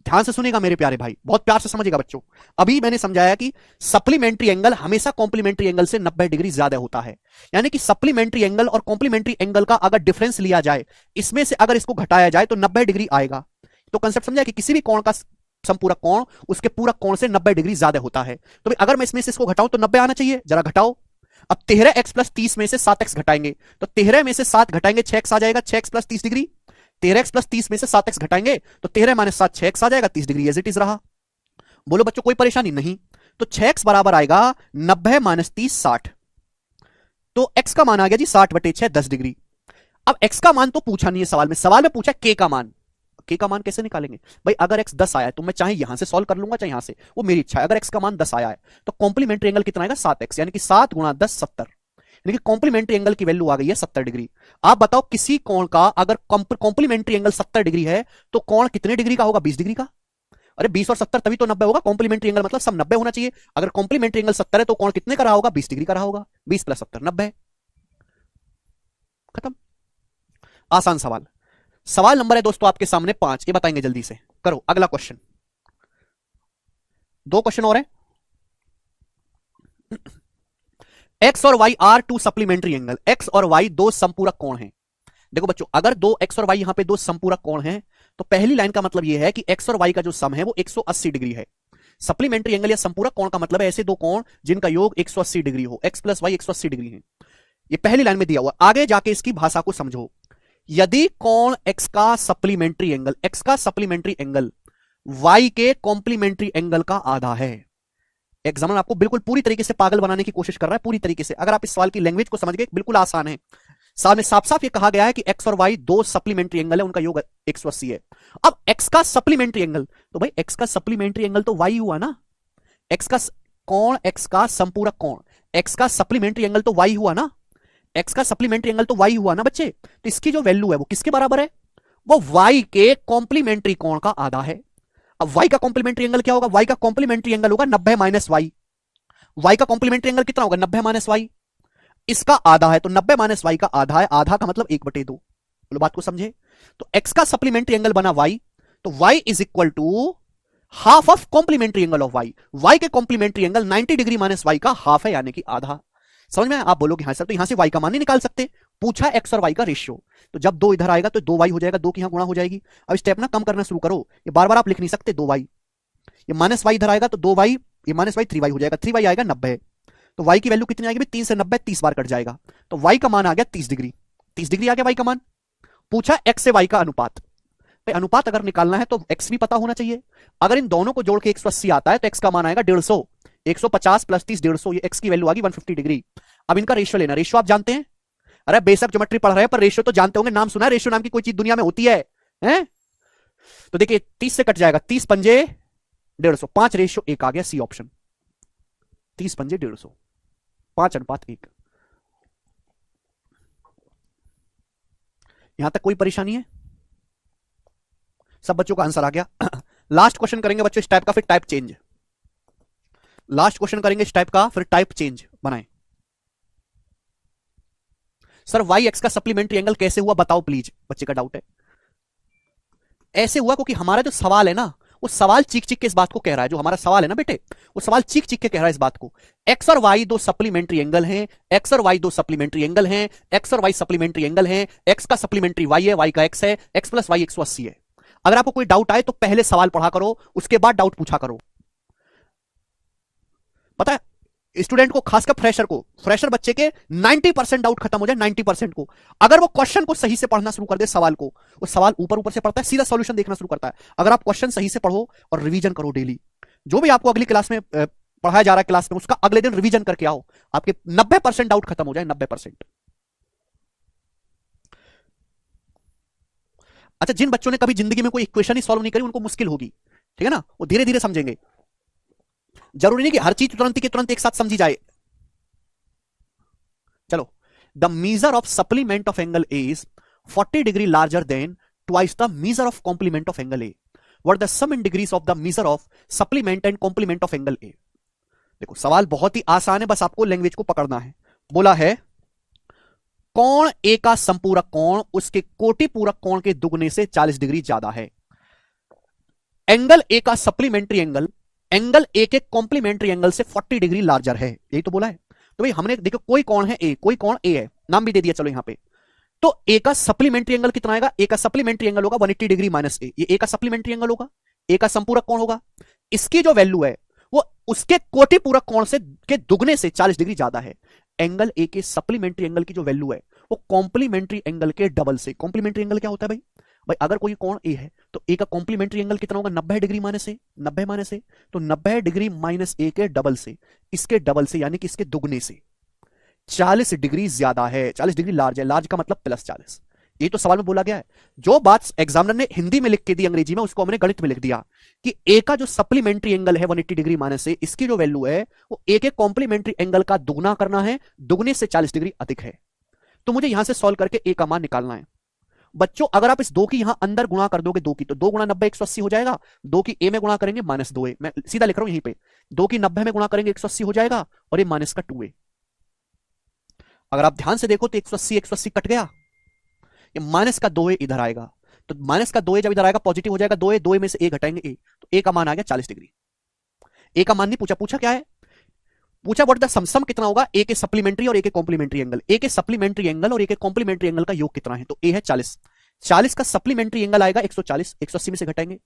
ध्यान से सुनेगा मेरे प्यारे भाई, बहुत प्यार से समझेगा बच्चों। अभी मैंने समझाया कि सप्लीमेंट्री एंगल हमेशा कॉम्प्लीमेंट्री एंगल से 90 डिग्री ज्यादा होता है। यानी कि सप्लीमेंट्री एंगल और कॉम्प्लीमेंट्री एंगल का अगर डिफरेंस लिया जाए, इसमें से अगर इसको घटाया जाए तो 90 डिग्री आएगा। तो कंसेप्ट समझा कि किसी भी कोण का संपूरक कोण उसके पूरक कोण से 90 डिग्री ज्यादा होता है। तो अगर मैं इसमें से इसको घटाऊं तो 90 आना चाहिए, जरा घटाओ। अब 13x प्लस 30 में से 7x घटाएंगे तो 13 में से 7 घटाएंगे 6x आ जाएगा, 6x plus 30 degree. 13x plus 30 में से 7x घटाएंगे तो 13 माइनस 7 6x आ जाएगा, 30 डिग्री एज इट इज रहा। बोलो बच्चों कोई परेशानी नहीं। तो 6x बराबर आएगा 90 माइनस 30 60। तो x का मान आ गया जी 60 बटे 6 10 डिग्री। अब x का मान तो पूछा नहीं है सवाल में, सवाल में पूछा k का मान। k का मान कैसे निकालेंगे भाई? अगर x 10 आया है तो मैं चाहे यहां से सॉल्व कर लूंगा चाहे यहां से, वो मेरी इच्छा है। अगर x का मान 10 आया है तो कॉम्प्लीमेंट्री एंगल कितना आएगा? 7x, यानी कि 7 गुणा 10 70, यानी कि कॉम्प्लीमेंट्री एंगल की वैल्यू आ गई है 70 डिग्री। आप बताओ किसी कोण का अगर कॉम्प्लीमेंट्री एंगल 70 डिग्री है तो कोण कितने डिग्री का होगा? 20 डिग्री का। अरे 20 और 70 तभी तो 90 होगा। कॉम्प्लीमेंट्री एंगल मतलब सब 90 होना चाहिए। अगर कॉम्प्लीमेंट्री एंगल 70 है तो कोण कितने का रहा होगा? 20 डिग्री का रहा होगा। 20 प्लस 70 90। खत्म। आसान सवाल। सवाल नंबर है दोस्तों आपके सामने 5, ये बताएंगे जल्दी से। करो अगला क्वेश्चन। 2 क्वेश्चन और है। एक्स और Y are two supplementary angle. X और वाई दो संपूरक कोण हैं। देखो बच्चों, अगर दो एक्स और वाई यहां पे दो संपूरक कोण हैं तो पहली लाइन का मतलब यह है कि एक्स और वाई का जो सम है वो 180 डिग्री है। सप्लीमेंट्री एंगल या संपूरक कोण का मतलब है ऐसे दो कोण जिनका योग 180 डिग्री हो। एक्स प्लस वाई 180 डिग्री है। ये पहली लाइन में दिया हुआ। आगे जाके इसकी भाषा को समझो। यदि कोण एक्स का सप्लीमेंट्री एंगल, एक्स का सप्लीमेंट्री एंगल वाई के कॉम्प्लीमेंट्री एंगल का आधा है। एग्जामिनर आपको बिल्कुल पूरी तरीके से पागल बनाने की कोशिश कर रहा है, पूरी तरीके से। अगर आप इस सवाल की लैंग्वेज को समझ गए, बिल्कुल आसान है। सामने साफ साफ ये कहा गया है कि एक्स और वाई दो सप्लीमेंट्री एंगल है, उनका योग 180 है। अब एक्स का सप्लीमेंट्री एंगल, तो भाई एक्स का सप्लीमेंट्री एंगल तो वाई हुआ ना। एक्स का कोण, एक्स का संपूरक कोण, एक्स का सप्लीमेंट्री एंगल तो वाई हुआ ना। एक्स का सप्लीमेंट्री एंगल तो वाई हुआ ना बच्चे। तो इसकी जो वैल्यू है वो किसके बराबर है? वो वाई के कॉम्प्लीमेंट्री कोण का आधा है। अब वाई का कॉम्प्लीमेंट्री एंगल क्या होगा? वाई का कॉम्प्लीमेंट्री एंगल होगा 90 माइनस वाई। वाई का कॉम्प्लीमेंट्री एंगल कितना होगा? 90 माइनस वाई। इसका आधा है तो 90 माइनस वाई का आधा है। आधा का मतलब 1/2। बोलो बात को समझे। तो एक्स का सप्लीमेंट्री एंगल बना वाई, तो Y is equal to half of complementary angle of Y. Y के complementary angle 90 degree minus Y का हाफ है, यानी कि आधा। समझ में? आप बोलोगे हाँ सर, तो यहां से वाई का मान नहीं निकाल सकते। पूछा एक्स और वाई का रेशियो, तो जब 2 इधर आएगा तो 2 वाई हो जाएगा, 2 की यहां गुणा हो जाएगी। अब स्टेप ना कम करना शुरू करो, ये बार बार आप लिख नहीं सकते। 2 वाई, ये माइनस वाई इधर आएगा तो 2 वाई, ये माइनस वाई 3 वाई हो जाएगा। 3 वाई आएगा 90, तो y की वैल्यू कितनी आएगी? 3 से 90 30 बार कट जाएगा, तो y का मान आ गया 30 डिग्री। 30 डिग्री आ गया y का मान। पूछा x से y का अनुपात। भाई अनुपात अगर निकालना है तो x भी पता होना चाहिए। अगर इन दोनों को जोड़ के 180 आता है तो x का मान आएगा 150। 150 प्लस 30 150, ये x की वैल्यू आ गई 150 डिग्री। अब इनका रेशियो लेना। रेशियो आप जानते हैं, अरे बेशक ज्योमेट्री पढ़ रहे हैं पर रेशियो तो जानते होंगे, नाम सुना है रेशियो नाम की कोई चीज दुनिया में होती है, हैं? तो देखिए 30 से कट जाएगा, 30 पंजे 150, 5 रेशियो 1 आ गया, सी ऑप्शन। 30 पंजे 150, 5:1। यहां तक कोई परेशानी है? सब बच्चों का आंसर आ गया। लास्ट क्वेश्चन करेंगे बच्चों इस टाइप का, फिर टाइप चेंज। लास्ट क्वेश्चन करेंगे इस टाइप का, फिर टाइप चेंज बनाएं। सर वाई एक्स का सप्लीमेंट्री एंगल कैसे हुआ बताओ प्लीज, बच्चे का डाउट है। ऐसे हुआ क्योंकि हमारा जो सवाल है ना, वो सवाल चीख चीख के इस बात को कह रहा है। जो हमारा सवाल है ना बेटे, वो सवाल चीख चीख के कह रहा है इस बात को। एक्स और वाई दो सप्लीमेंट्री एंगल हैं, एक्स और वाई दो सप्लीमेंट्री एंगल हैं, एक्स और वाई सप्लीमेंट्री एंगल हैं, एक्स का सप्लीमेंट्री वाई है, वाई का एक्स है, एक्स प्लस वाई 180 है। अगर आपको कोई डाउट आए तो पहले सवाल पढ़ा करो, उसके बाद डाउट पूछा करो। पता है स्टूडेंट को, खासकर फ्रेशर को, फ्रेशर बच्चे के 90% डाउट खत्म हो जाए, 90% को, अगर वो क्वेश्चन को सही से पढ़ना शुरू कर दे, सवाल को, वो सवाल ऊपर ऊपर से पढ़ता है, सीधा सॉल्यूशन देखना शुरू करता है। अगर आप क्वेश्चन सही से पढ़ो और रिवीजन करो डेली, जो भी आपको अगली क्लास में पढ़ाया जा रहा है क्लास में, उसका अगले दिन रिवीजन करके आओ, आपके 90% डाउट खत्म हो जाए, 90%। अच्छा, जिन बच्चों ने कभी जिंदगी में कोई इक्वेशन ही सॉल्व नहीं करी उनको मुश्किल होगी, ठीक है ना, वो धीरे धीरे समझेंगे। जरूरी नहीं कि हर चीज तुरंत के तुरंत एक साथ समझी जाए। चलो, the measure of supplement of angle A is 40 degree larger than twice the measure of complement of angle A. What the sum in degrees of the measure of supplement and complement of angle A. देखो सवाल बहुत ही आसान है, बस आपको language को पकड़ना है। बोला है कोण ए का संपूरक कोण उसके कोटि पूरक कोण के दुगने से 40 डिग्री ज्यादा है। एंगल ए का सप्लीमेंट्री एंगल एंगल ए के कॉम्प्लीमेंट्री एंगल से 40 डिग्री लार्जर है, यही तो बोला है। तो भाई हमने देखो कोई कोण है ए, कोई कोण ए है, नाम भी दे दिया चलो यहां पे। तो ए का सप्लीमेंट्री एंगल कितना आएगा, ए का सप्लीमेंट्री एंगल होगा 180 डिग्री माइनस ए, ये ए का सप्लीमेंट्री एंगल होगा, ए का संपूरक कोण होगा। इसकी जो वैल्यू है वो उसके कोटि पूरक कोण से के दुगने से 40 डिग्री ज्यादा है। एंगल ए के सप्लीमेंट्री एंगल की जो वैल्यू है वो कॉम्प्लीमेंट्री एंगल के डबल से। कॉम्प्लीमेंट्री एंगल क्या होता है भाई, भाई अगर कोई कोण ए है तो ए का कॉम्प्लीमेंट्री एंगल कितना होगा, 90 डिग्री माइनस ए, 90 माइनस ए, तो 90 डिग्री माइनस ए के डबल से, इसके डबल से यानी कि इसके दुगने से 40 डिग्री ज्यादा है, 40 डिग्री लार्ज है, लार्ज का मतलब प्लस 40। ये तो सवाल में बोला गया है। जो बात एग्जामिनर ने हिंदी में लिख के दी अंग्रेजी में, उसको हमने गणित में लिख दिया कि ए का जो सप्लीमेंट्री एंगल है 180 डिग्री माइनस से, इसकी जो वैल्यू है वो ए के कॉम्प्लीमेंट्री एंगल का दुगना करना है, दुगने से 40 डिग्री अधिक है। तो मुझे यहां से सॉल्व करके ए का मान निकालना है। बच्चों अगर आप इस 2 की यहां अंदर गुणा कर दोगे, 2 की, तो 2 गुणा 90 180 हो जाएगा। 2 की ए में गुणा करेंगे माइनस 2a, मैं सीधा लिख रहा हूं यहीं पे, 2 की 90 में गुणा करेंगे 180 हो जाएगा, और ये माइनस का 2a। अगर आप ध्यान से देखो तो 180 180 कट गया, ये माइनस का 2a इधर आएगा, तो माइनस का 2a जब इधर आएगा पॉजिटिव हो जाएगा, 2a, 2a में से a घटाएंगे a, तो a का मान आ गया 40 डिग्री। a का मान नहीं पूछा, पूछा क्या है, पूछा व्हाट द सम कितना होगा a के सप्लीमेंट्री और a के कॉम्प्लीमेंट्री एंगल, a के सप्लीमेंट्री एंगल और a के कॉम्प्लीमेंट्री एंगल का योग कितना है, तो a है 40, 40 का सप्लीमेंट्री एंगल आएगा 140, 180 में से घटाएंगे।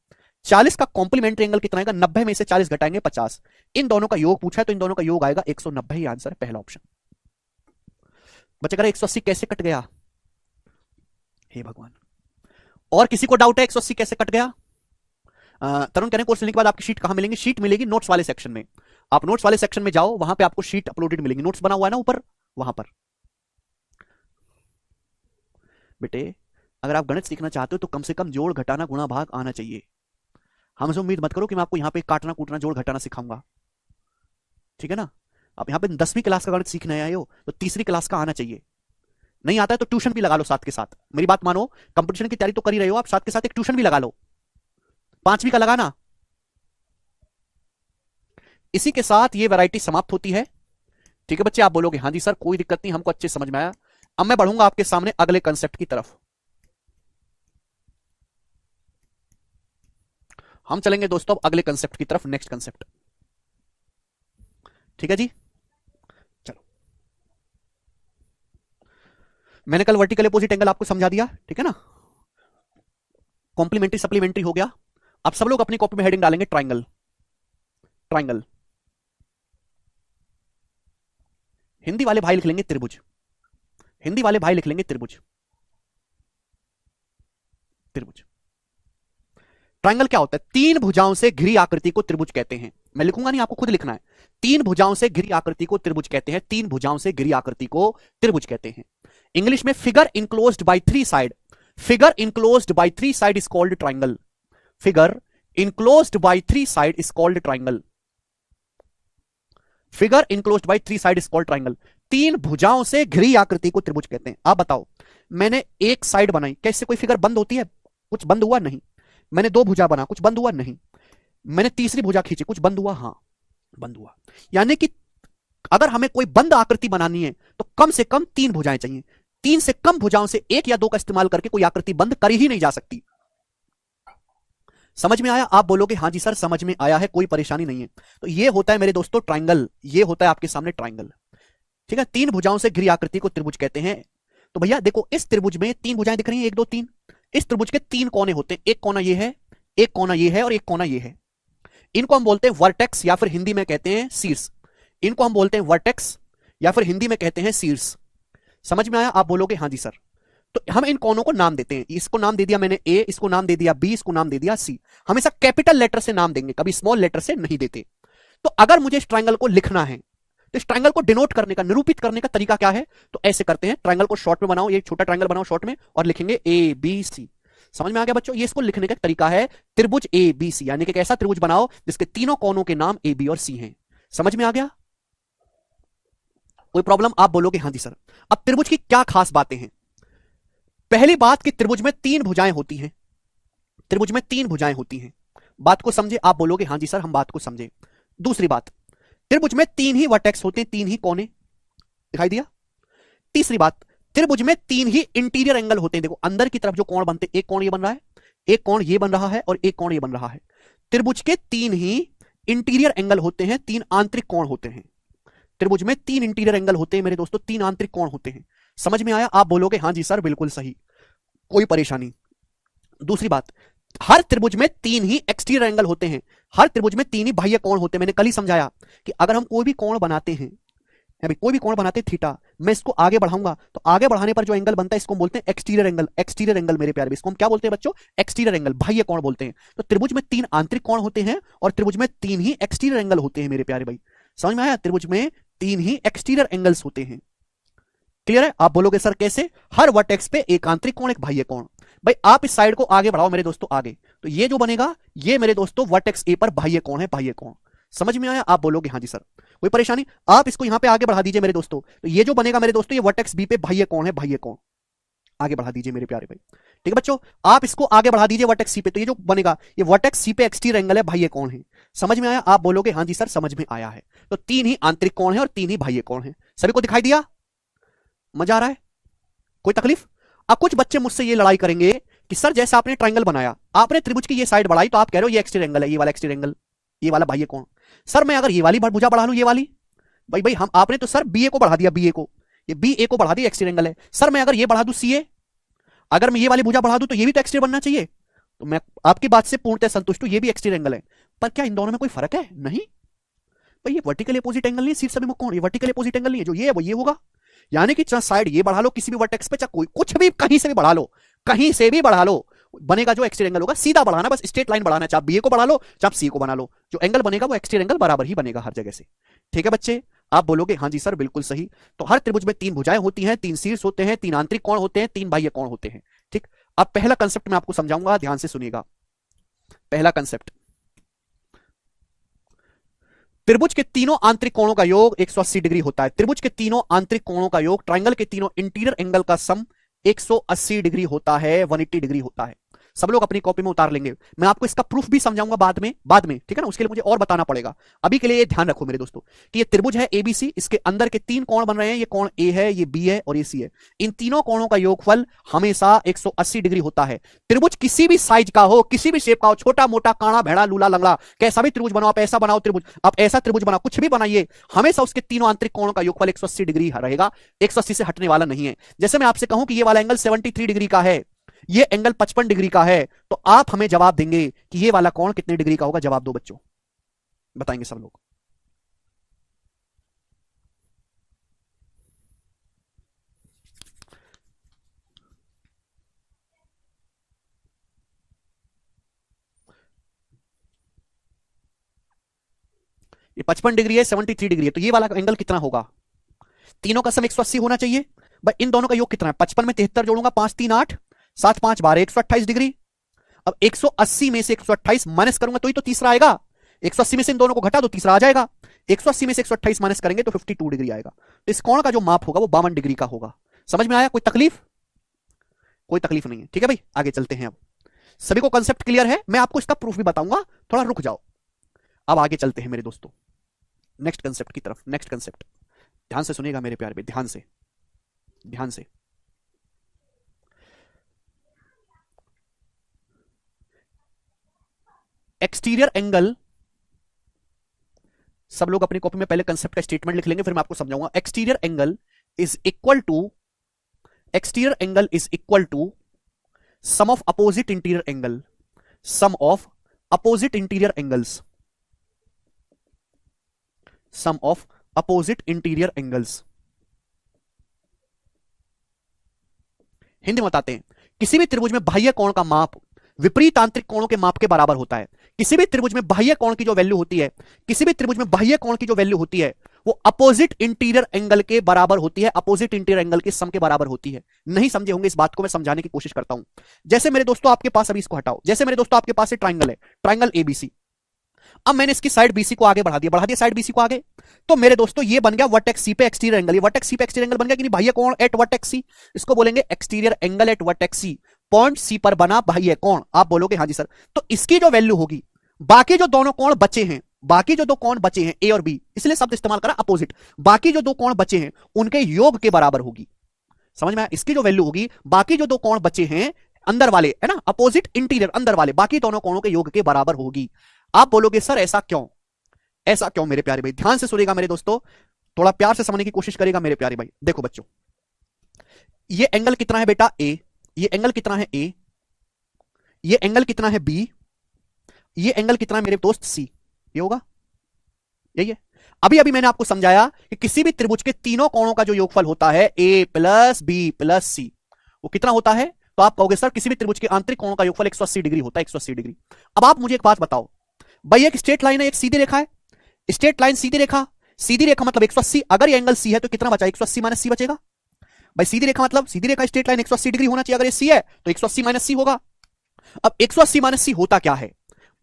40 का कॉम्प्लीमेंट्री एंगल कितना आएगा, 90 में से 40 घटाएंगे 50, इन दोनों का योग पूछा है तो इन दोनों का योग आएगा 190, ही आंसर है पहला ऑप्शन। बच्चे कह रहे 180 कैसे कट गया, हे भगवान। और किसी को डाउट है 180 कैसे कट गया? तरुण कहने कोर्स लेने के बाद आपकी शीट कहां मिलेंगी, शीट मिलेगी नोट्स वाले सेक्शन में। आप नोट्स वाले सेक्शन में जाओ, वहां पे आपको शीट अपलोडेड मिलेंगी, नोट्स बना हुआ है ना ऊपर, वहां पर। बेटे अगर आप गणित सीखना चाहते हो तो कम से कम जोड़ घटाना गुणा भाग आना चाहिए। हमसे उम्मीद मत करो कि मैं आपको यहां पे काटना कूटना जोड़ घटाना सिखाऊंगा, ठीक है ना। आप यहां पे 10वीं क्लास का गणित सीखने आए हो तो तीसरी क्लास का आना चाहिए। नहीं आता है तो ट्यूशन भी लगा लो साथ के साथ, मेरी बात मानो, कंपटीशन की तैयारी तो कर ही रहे हो आप, साथ के साथ एक ट्यूशन भी लगा लो, 5वीं का लगाना। इसी के साथ ये वैरायटी समाप्त होती है, ठीक है बच्चे। आप बोलोगे हाँ जी सर कोई दिक्कत नहीं, हमको अच्छे समझ में आया। अब मैं बढ़ूंगा आपके सामने अगले कंसेप्ट की तरफ। हम चलेंगे दोस्तों अगले कंसेप्ट की तरफ, नेक्स्ट कंसेप्ट, ठीक है जी। चलो, मैंने कल वर्टिकल अपोजिट एंगल आपको समझा दिया, ठीक है ना। कॉम्प्लीमेंट्री सप्लीमेंट्री हो गया। आप सब लोग अपनी कॉपी में हेडिंग डालेंगे ट्राइंगल, ट्राइंगल। हिंदी वाले भाई लिख लेंगे त्रिभुज, हिंदी वाले भाई लिख लेंगे त्रिभुज, त्रिभुज। ट्राइंगल क्या होता है, 3 भुजाओं से घिरी आकृति को त्रिभुज कहते हैं। मैं लिखूंगा नहीं, आपको खुद लिखना है। 3 भुजाओं से घिरी आकृति को त्रिभुज कहते हैं, 3 भुजाओं से घिरी आकृति को त्रिभुज कहते हैं। इंग्लिश में figure enclosed bye 3 side, figure enclosed bye 3 side is called triangle, figure enclosed bye 3 side is called triangle, figure enclosed bye 3 side is called triangle. 3 भुजाओं से घिरी आकृति को त्रिभुज कहते हैं। आप बताओ, मैंने एक साइड बनाई, क्या इससे कोई फिगर बंद होती है, कुछ बंद हुआ नहीं। मैंने 2 भुजा बना, कुछ बंद हुआ नहीं। मैंने तीसरी भुजा खींची, कुछ बंद हुआ, हां बंद हुआ। यानी कि अगर हमें कोई बंद आकृति बनानी है तो कम से कम 3 भुजाएं चाहिए। 3 से कम भुजाओं से 1 या 2 का इस्तेमाल करके कोई आकृति बंद करी ही नहीं जा सकती। समझ में आया? आप बोलोगे हाँ जी सर समझ में आया है, कोई परेशानी नहीं है। तो ये होता है मेरे दोस्तों ट्राइंगल, ये होता है आपके सामने ट्राइंगल, ठीक है। 3 भुजाओं से घिरी आकृति को त्रिभुज कहते हैं। तो भैया देखो इस त्रिभुज में 3 भुजाएं दिख रही हैं, 1 2 3। इस त्रिभुज के 3 कोने होते हैं, एक कोना ये है, एक कोना ये है और एक कोना ये है। इनको हम बोलते हैं वर्टेक्स या फिर हिंदी में कहते हैं शीर्ष। इनको हम बोलते हैं वर्टेक्स या फिर हिंदी में कहते हैं शीर्ष। समझ में आया? आप बोलोगे हाँ जी सर। तो हम इन कोनों को नाम देते हैं, इसको नाम दे दिया मैंने ए, इसको नाम दे दिया बी, इसको नाम दे दिया सी। हमेशा कैपिटल लेटर से नाम देंगे, कभी स्मॉल लेटर से नहीं देते। तो अगर मुझे इस ट्रायंगल को लिखना है तो इस ट्रायंगल को डिनोट करने का, निरूपित करने का तरीका क्या है? तो ऐसे करते हैं, ट्रायंगल को शॉर्ट में बनाओ, ये छोटा ट्रायंगल बनाओ शॉर्ट में और लिखेंगे ए बी सी। समझ में आ गया बच्चों? ये इसको लिखने का तरीका है त्रिभुज ए बी सी, यानी कि एक ऐसा त्रिभुज बनाओ जिसके तीनों कोनों के नाम ए बी और सी हैं। समझ में आ गया? कोई प्रॉब्लम? आप बोलोगे हाँ जी सर। अब त्रिभुज की क्या खास बातें हैं? पहली बात कि त्रिभुज में तीन भुजाएं होती हैं। त्रिभुज में तीन भुजाएं होती हैं। बात को समझे? आप बोलोगे हाँ जी सर, हम बात को समझे। दूसरी बात, त्रिभुज में तीन ही वर्टेक्स होते हैं, तीन ही कोने। दिखाई दिया? तीसरी बात, त्रिभुज में तीन ही इंटीरियर एंगल होते हैं। देखो अंदर की तरफ जो कोण बनते हैं, एक कोण ये बन रहा है, एक कोण ये बन रहा है और एक कोण ये बन रहा है। त्रिभुज के तीन ही इंटीरियर एंगल होते हैं, तीन आंतरिक कोण होते हैं। त्रिभुज में तीन इंटीरियर एंगल होते हैं मेरे दोस्तों, तीन आंतरिक कोण होते हैं। समझ में आया? आप बोलोगे हाँ जी सर बिल्कुल सही, कोई परेशानी। दूसरी बात, हर त्रिभुज में तीन ही एक्सटीरियर एंगल होते हैं, हर त्रिभुज में तीन ही बाह्य कोण होते हैं। मैंने कल ही समझाया कि अगर हम कोई भी कोण बनाते हैं, कोई भी कोण बनाते हैं थीटा, मैं इसको आगे बढ़ाऊंगा तो आगे बढ़ाने पर जो एंगल बनता है इसको बोलते हैं एक्सटीरियर एंगल। एक्सटीरियर एंगल मेरे प्यारे, इसको हम क्या बोलते हैं बच्चों? एक्सटीरियर एंगल, बाह्य कोण बोलते हैं। तो त्रिभुज में तीन आंतरिक कोण होते हैं और त्रिभुज में तीन ही एक्सटीरियर एंगल होते हैं मेरे प्यारे भाई। समझ में आया? त्रिभुज में तीन ही एक्सटीरियर एंगल्स होते हैं। क्लियर है? आप बोलोगे सर कैसे? हर वर्टेक्स पे एक आंतरिक कोण, एक बाह्य कोण। भाई आप इस साइड को आगे बढ़ाओ मेरे दोस्तों, आगे, तो ये जो बनेगा ये मेरे दोस्तों वर्टेक्स ए पर बाह्य कोण है, बाह्य कोण। समझ में आया? आप बोलोगे हाँ जी सर, कोई परेशानी? आप इसको यहां पे आगे बढ़ा दीजिए मेरे दोस्तों, तो ये जो बनेगा मेरे दोस्तों ये वर्टेक्स बी पे बाह्य कोण है, बाह्य कोण। आगे बढ़ा दीजिए मेरे प्यारे भाई। ठीक है बच्चों, आप इसको आगे बढ़ा दीजिए वर्टेक्स सी पे, तो ये जो बनेगा ये वर्टेक्स सी पे एक्सटीरियर एंगल है, बाह्य कोण है। समझ में आया? आप बोलोगे हाँ जी सर समझ में आया है। तो तीन ही आंतरिक कोण है और तीन ही बाह्य कोण है। सभी को दिखाई दिया? मजा आ रहा है? कोई तकलीफ? अब कुछ बच्चे मुझसे ये लड़ाई करेंगे कि सर जैसे आपने ट्रायंगल बनाया, आपने त्रिभुज की ये साइड बढ़ाई तो आप कह रहे हो ये एक्सटीरियर एंगल है, ये वाला एक्सटीरियर एंगल, ये वाला बाह्य कोण। सर मैं अगर ये वाली भुजा बढ़ा लूं, ये वाली, भाई भाई हम आपने तो सर बीए को बढ़ा दिया, बीए को, ये बी ए को बढ़ा दिया, एक्सटीरियर एंगल है। सर मैं अगर ये बढ़ा दूं सीए, अगर मैं ये वाली भुजा बढ़ा दूं तो ये भी तो एक्सटीरियर बनना चाहिए। तो मैं आपकी बात से पूर्णतः संतुष्ट हूं, ये भी एक्सटीरियर एंगल है। पर क्या इन दोनों में कोई फर्क है? नहीं भाई, ये वर्टिकल अपोजिट एंगल नहीं है, शीर्ष अभिमुख कोण, ये वर्टिकल अपोजिट एंगल नहीं है। जो ये है वो ये होगा। यानी कि चाहे साइड ये बढ़ा लो किसी भी वर्टेक्स पे, चाहे कोई कुछ भी कहीं से भी बढ़ा लो, कहीं से भी बढ़ा लो, बनेगा जो एक्सटीरियर एंगल होगा सीधा बढ़ाना, बस स्ट्रेट लाइन बढ़ाना, चाहे बी ए को बढ़ा लो चाहे सी को बना लो, जो एंगल बनेगा वो एक्सटीरियर एंगल बराबर ही बनेगा हर जगह से। ठीक है बच्चे? आप बोलोगे हाँ जी सर बिल्कुल सही। तो हर त्रिभुज में तीन भुजाएं होती हैं, तीन शीर्ष होते हैं, तीन आंतरिक कोण होते हैं, तीन बाह्य कोण होते हैं। ठीक, अब पहला कंसेप्ट मैं आपको समझाऊंगा, ध्यान से सुनिएगा। पहला कंसेप्ट, त्रिभुज के तीनों आंतरिक कोणों का योग 180 डिग्री होता है। त्रिभुज के तीनों आंतरिक कोणों का योग, ट्रायंगल के तीनों इंटीरियर एंगल का सम 180 डिग्री होता है, 180 डिग्री होता है। सब लोग अपनी कॉपी में उतार लेंगे, मैं आपको इसका प्रूफ भी समझाऊंगा बाद में, ठीक है ना? उसके लिए मुझे और बताना पड़ेगा। अभी के लिए ये ध्यान रखो मेरे दोस्तों कि ये त्रिभुज है एबीसी, इसके अंदर के तीन कोण बन रहे हैं, ये कोण ए है, ये बी है और ये सी है। इन तीनों कोणों का योगफल हमेशा 180 डिग्री होता है। त्रिभुज किसी भी साइज का हो, किसी भी शेप का हो, छोटा मोटा, काणा भेड़ा, लूला लंगड़ा, कैसा भी त्रिभुज बनाओ, आप ऐसा बनाओ त्रिभुज, आप ऐसा त्रिभुज बनाओ, कुछ भी बनाइए, हमेशा उसके तीनों आंतरिक कोणों का योगफल 180 डिग्री रहेगा, 180 से हटने वाला नहीं है। जैसे मैं आपसे कहूं कि ये वाला एंगल 73 डिग्री का है, ये एंगल 55 डिग्री का है, तो आप हमें जवाब देंगे कि ये वाला कोण कितने डिग्री का होगा। जवाब दो बच्चों, बताएंगे सब लोग। ये 55 डिग्री है, 73 डिग्री है, तो ये वाला एंगल कितना होगा? तीनों का सम 180 होना चाहिए। भाई इन दोनों का योग कितना है? 55 में 73 जोड़ूंगा, 5 3 8, 7 5 12, 128 डिग्री। अब 180 में से 128 माइनस करूंगा तो ही तो तीसरा आएगा। 180 में से इन दोनों को घटा दो, तीसरा आ जाएगा। 180 में से 128 माइनस करेंगे तो 52 डिग्री आएगा। तो इस कोण का जो माप होगा वो 52 डिग्री का होगा। समझ में आया? कोई तकलीफ? कोई तकलीफ नहीं है। ठीक है भाई, आगे चलते हैं। अब सभी को कंसेप्ट क्लियर है? मैं आपको इसका प्रूफ भी बताऊंगा, थोड़ा रुक जाओ। अब आगे चलते हैं मेरे दोस्तों नेक्स्ट कंसेप्ट की तरफ। नेक्स्ट कंसेप्ट ध्यान से सुनिएगा मेरे प्यारे, ध्यान से, ध्यान से। एक्सटीरियर एंगल, सब लोग अपनी कॉपी में पहले कंसेप्ट का स्टेटमेंट लिख लेंगे, फिर मैं आपको समझाऊंगा। Exterior angle is equal to, exterior angle is equal to sum of opposite interior angle, sum of opposite interior angles, sum of opposite interior angles. Hindi में बताते हैं, किसी भी त्रिभुज में बाह्य कोण का माप विपरीत आंतरिक कोणों के माप के बराबर होता है। किसी भी त्रिभुज में बाह्य कोण की जो वैल्यू होती है, किसी भी त्रिभुज में बाह्य कोण की जो वैल्यू होती है वो अपोजिट इंटीरियर एंगल के बराबर होती है, अपोजिट इंटीरियर एंगल के सम के बराबर होती है। नहीं समझे होंगे इस बात को, मैं समझाने की कोशिश करता हूं। जैसे मेरे दोस्तों आपके पास, अभी इसको हटाओ, जैसे मेरे दोस्तों आपके पास एक ट्राइंगल है, ट्राइंगल एबीसी। अब मैंने इसकी साइड बीसी को आगे बढ़ा दिया साइड बीसी को आगे, तो मेरे दोस्तों ये बन गया वर्टेक्स सी पे एक्सटीरियर एंगल। ये वर्टेक्स सी पे एक्सटीरियर एंगल बन गया कि नहीं, बाह्य कोण एट वर्टेक्स सी, इसको बोलेंगे exterior angle at vertex C. Point C पर बना बाह्य कोण। आप बोलोगे हाँ जी सर, तो इसकी जो वैल्यू होगी, बाकी जो दोनों कोण बचे हैं, बाकी जो दो कोण बचे हैं ए और बी, इसलिए शब्द इस्तेमाल करा अपोजिट, बाकी जो दो कोण बचे हैं उनके योग के बराबर होगी। समझ में आया? इसकी जो वैल्यू होगी, बाकी जो दो कोण बचे हैं अंदर वाले, है ना, अपोजिट इंटीरियर अंदर वाले, बाकी दोनों कोणों के योग के बराबर होगी। आप बोलोगे सर ऐसा क्यों, ऐसा क्यों मेरे प्यारे भाई? ध्यान से सुनेगा मेरे दोस्तों, थोड़ा प्यार से समझने की कोशिश करेगा मेरे प्यारे भाई। देखो बच्चों, ये एंगल कितना है बेटा ए, ये एंगल कितना है ए, ये एंगल कितना है बी, ये एंगल कितना है मेरे दोस्त सी, ये होगा, यही है। अभी अभी मैंने आपको समझाया कि किसी भी त्रिभुज के तीनों कोणों का जो योगफल होता है ए प्लस बी प्लस सी, वो कितना होता है? तो आप कहोगे सर किसी भी त्रिभुज के आंतरिक कोणों का योगफल 180 डिग्री होता है, 180 डिग्री। अब आप मुझे एक बात बताओ भाई, एक स्ट्रेट लाइन है, एक सीधी रेखा है, स्ट्रेट लाइन सीधी रेखा, सीधी रेखा मतलब 180, अगर ये एंगल सी है तो कितना बचा? 180 माइनस सी बचेगा भाई। सीधी रेखा मतलब सीधी रेखा स्ट्रेट लाइन 180 डिग्री होना चाहिए, अगर ये सी है तो 180 माइनस सी होगा। अब 180 माइनस सी होता क्या है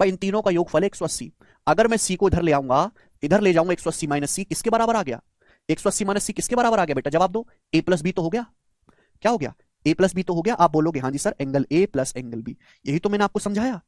भाई? इन तीनों का योगफल है 180। अगर मैं सी को इधर ले आऊंगा, इधर ले जाऊंगा, 180 माइनस सी किसके बराबर आ गया? 180 माइनस सी किसके बराबर आ गया बेटा? जवाब दो। ए प्लस बी तो हो गया। क्या हो गया? ए प्लस बी तो हो गया। आप बोलोगे हाँ जी sir, angle A plus angle B, यही तो मैंने आपको समझाया।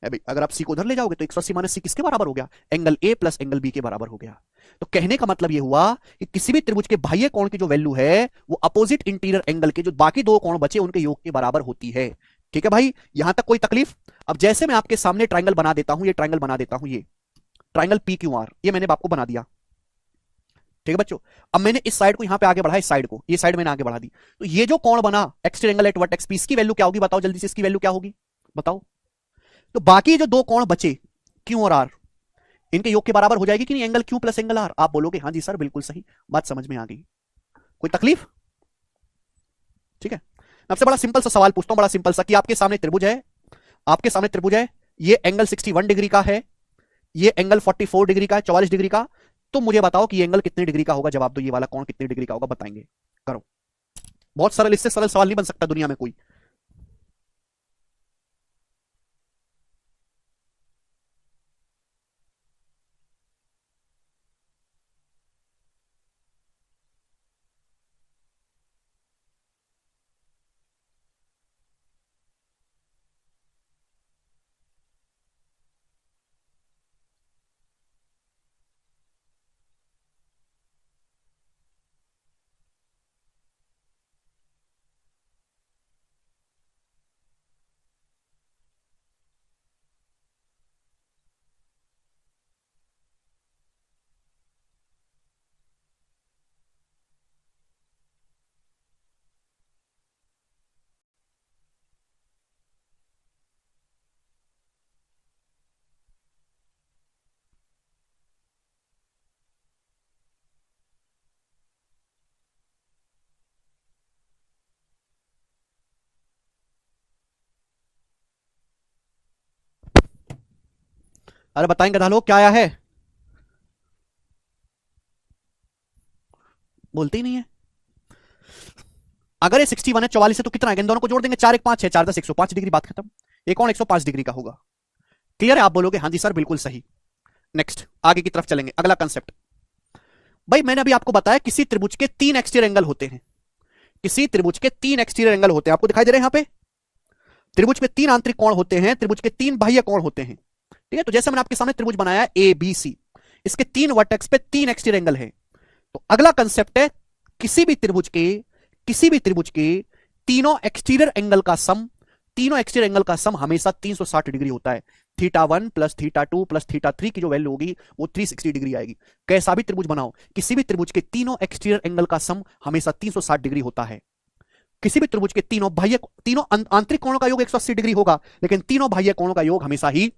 अगर आप सी को उधर ले जाओगे तो 180 माइनस सी किसके बराबर हो गया? Angle A plus angle B के बराबर हो गया। तो कहने का मतलब यह हुआ कि किसी भी त्रिभुज के बाह्य कोण की जो वैल्यू है वो अपोजिट इंटीरियर एंगल के जो बाकी दो कोण बचे उनके योग के बराबर होती है। ठीक है भाई, यहां तक कोई तकलीफ? अब जैसे मैं आपके सामने ट्राइंगल बना देता हूं, ये ट्राइंगल बना देता हूं, ये ट्राइंगल पी क्यू आर, ये मैंने आपको बना दिया। ठीक है बच्चों, अब मैंने इस साइड को यहां पे आगे बढ़ा, इस साइड को, ये साइड मैंने आगे बढ़ा दी, तो ये जो कोण बना exterior angle at vertex P, इसकी वैल्यू क्या होगी बताओ जल्दी से, इसकी वैल्यू क्या होगी बताओ? तो बाकी जो दो कोण बचे क्यू और आर, इनके योग के बराबर हो जाएगी कि नहीं angle Q plus angle R? आप बोलोगे हाँ जी सर बिल्कुल सही, बात समझ में आ गई, कोई तकलीफ? ठीक है, मैं आपसे बड़ा सिंपल सा सवाल पूछता हूं, बड़ा सिंपल सा, कि आपके सामने त्रिभुज है, आपके सामने त्रिभुज है, ये एंगल 61 डिग्री का है, ये एंगल 44 डिग्री का है, 44 डिग्री का, तो मुझे बताओ कि ये एंगल कितने डिग्री का होगा? जवाब दो, ये वाला कोण कितने डिग्री का होगा बताएंगे, करो। बहुत सरल, इससे सरल सवाल नहीं बन सकता दुनिया में कोई। अरे बताएंगे गधा लोग क्या आया है? बोलते ही नहीं है। अगर ये 61 है, 44 है, तो कितना है? इन दोनों को जोड़ देंगे, 4 1 5 6, 4 10 105 डिग्री, बात खत्म। ये कौन 105 डिग्री का होगा? क्लियर है? आप बोलोगे हाँ जी सर बिल्कुल सही। नेक्स्ट आगे की तरफ चलेंगे, अगला कंसेप्ट। भाई मैंने अभी आपको बताया किसी त्रिभुज के 3 एक्सटीरियर एंगल होते हैं, किसी त्रिभुज के 3 एक्सटीरियर एंगल होते हैं, आपको दिखाई दे रहे हैं यहां पे? त्रिभुज के 3 आंतरिक कोण होते हैं, त्रिभुज के 3 बाह्य कोण होते हैं। ठीक है, तो जैसे मैंने आपके सामने त्रिभुज बनाया ए बी सी, इसके 3 वर्टेक्स पे 3 एक्सटीरियर एंगल है। तो अगला कंसेप्ट है किसी भी त्रिभुज के, किसी भी त्रिभुज के तीनों एक्सटीरियर एंगल का सम, तीनों एक्सटीरियर एंगल का सम हमेशा 360 डिग्री होता है। θ1 प्लस θ2 प्लस θ3 की जो वैल्यू होगी वो 360 डिग्री आएगी। कैसा भी त्रिभुज बनाओ, किसी भी त्रिभुज के तीनों एक्सटीरियर एंगल का सम हमेशा 360 डिग्री होता है। किसी भी त्रिभुज के तीनों बाह्य, तीनों आंतरिक कोणों का योग 180 डिग्री होगा, लेकिन तीनों बाह्य कोणों का योग हमेशा ही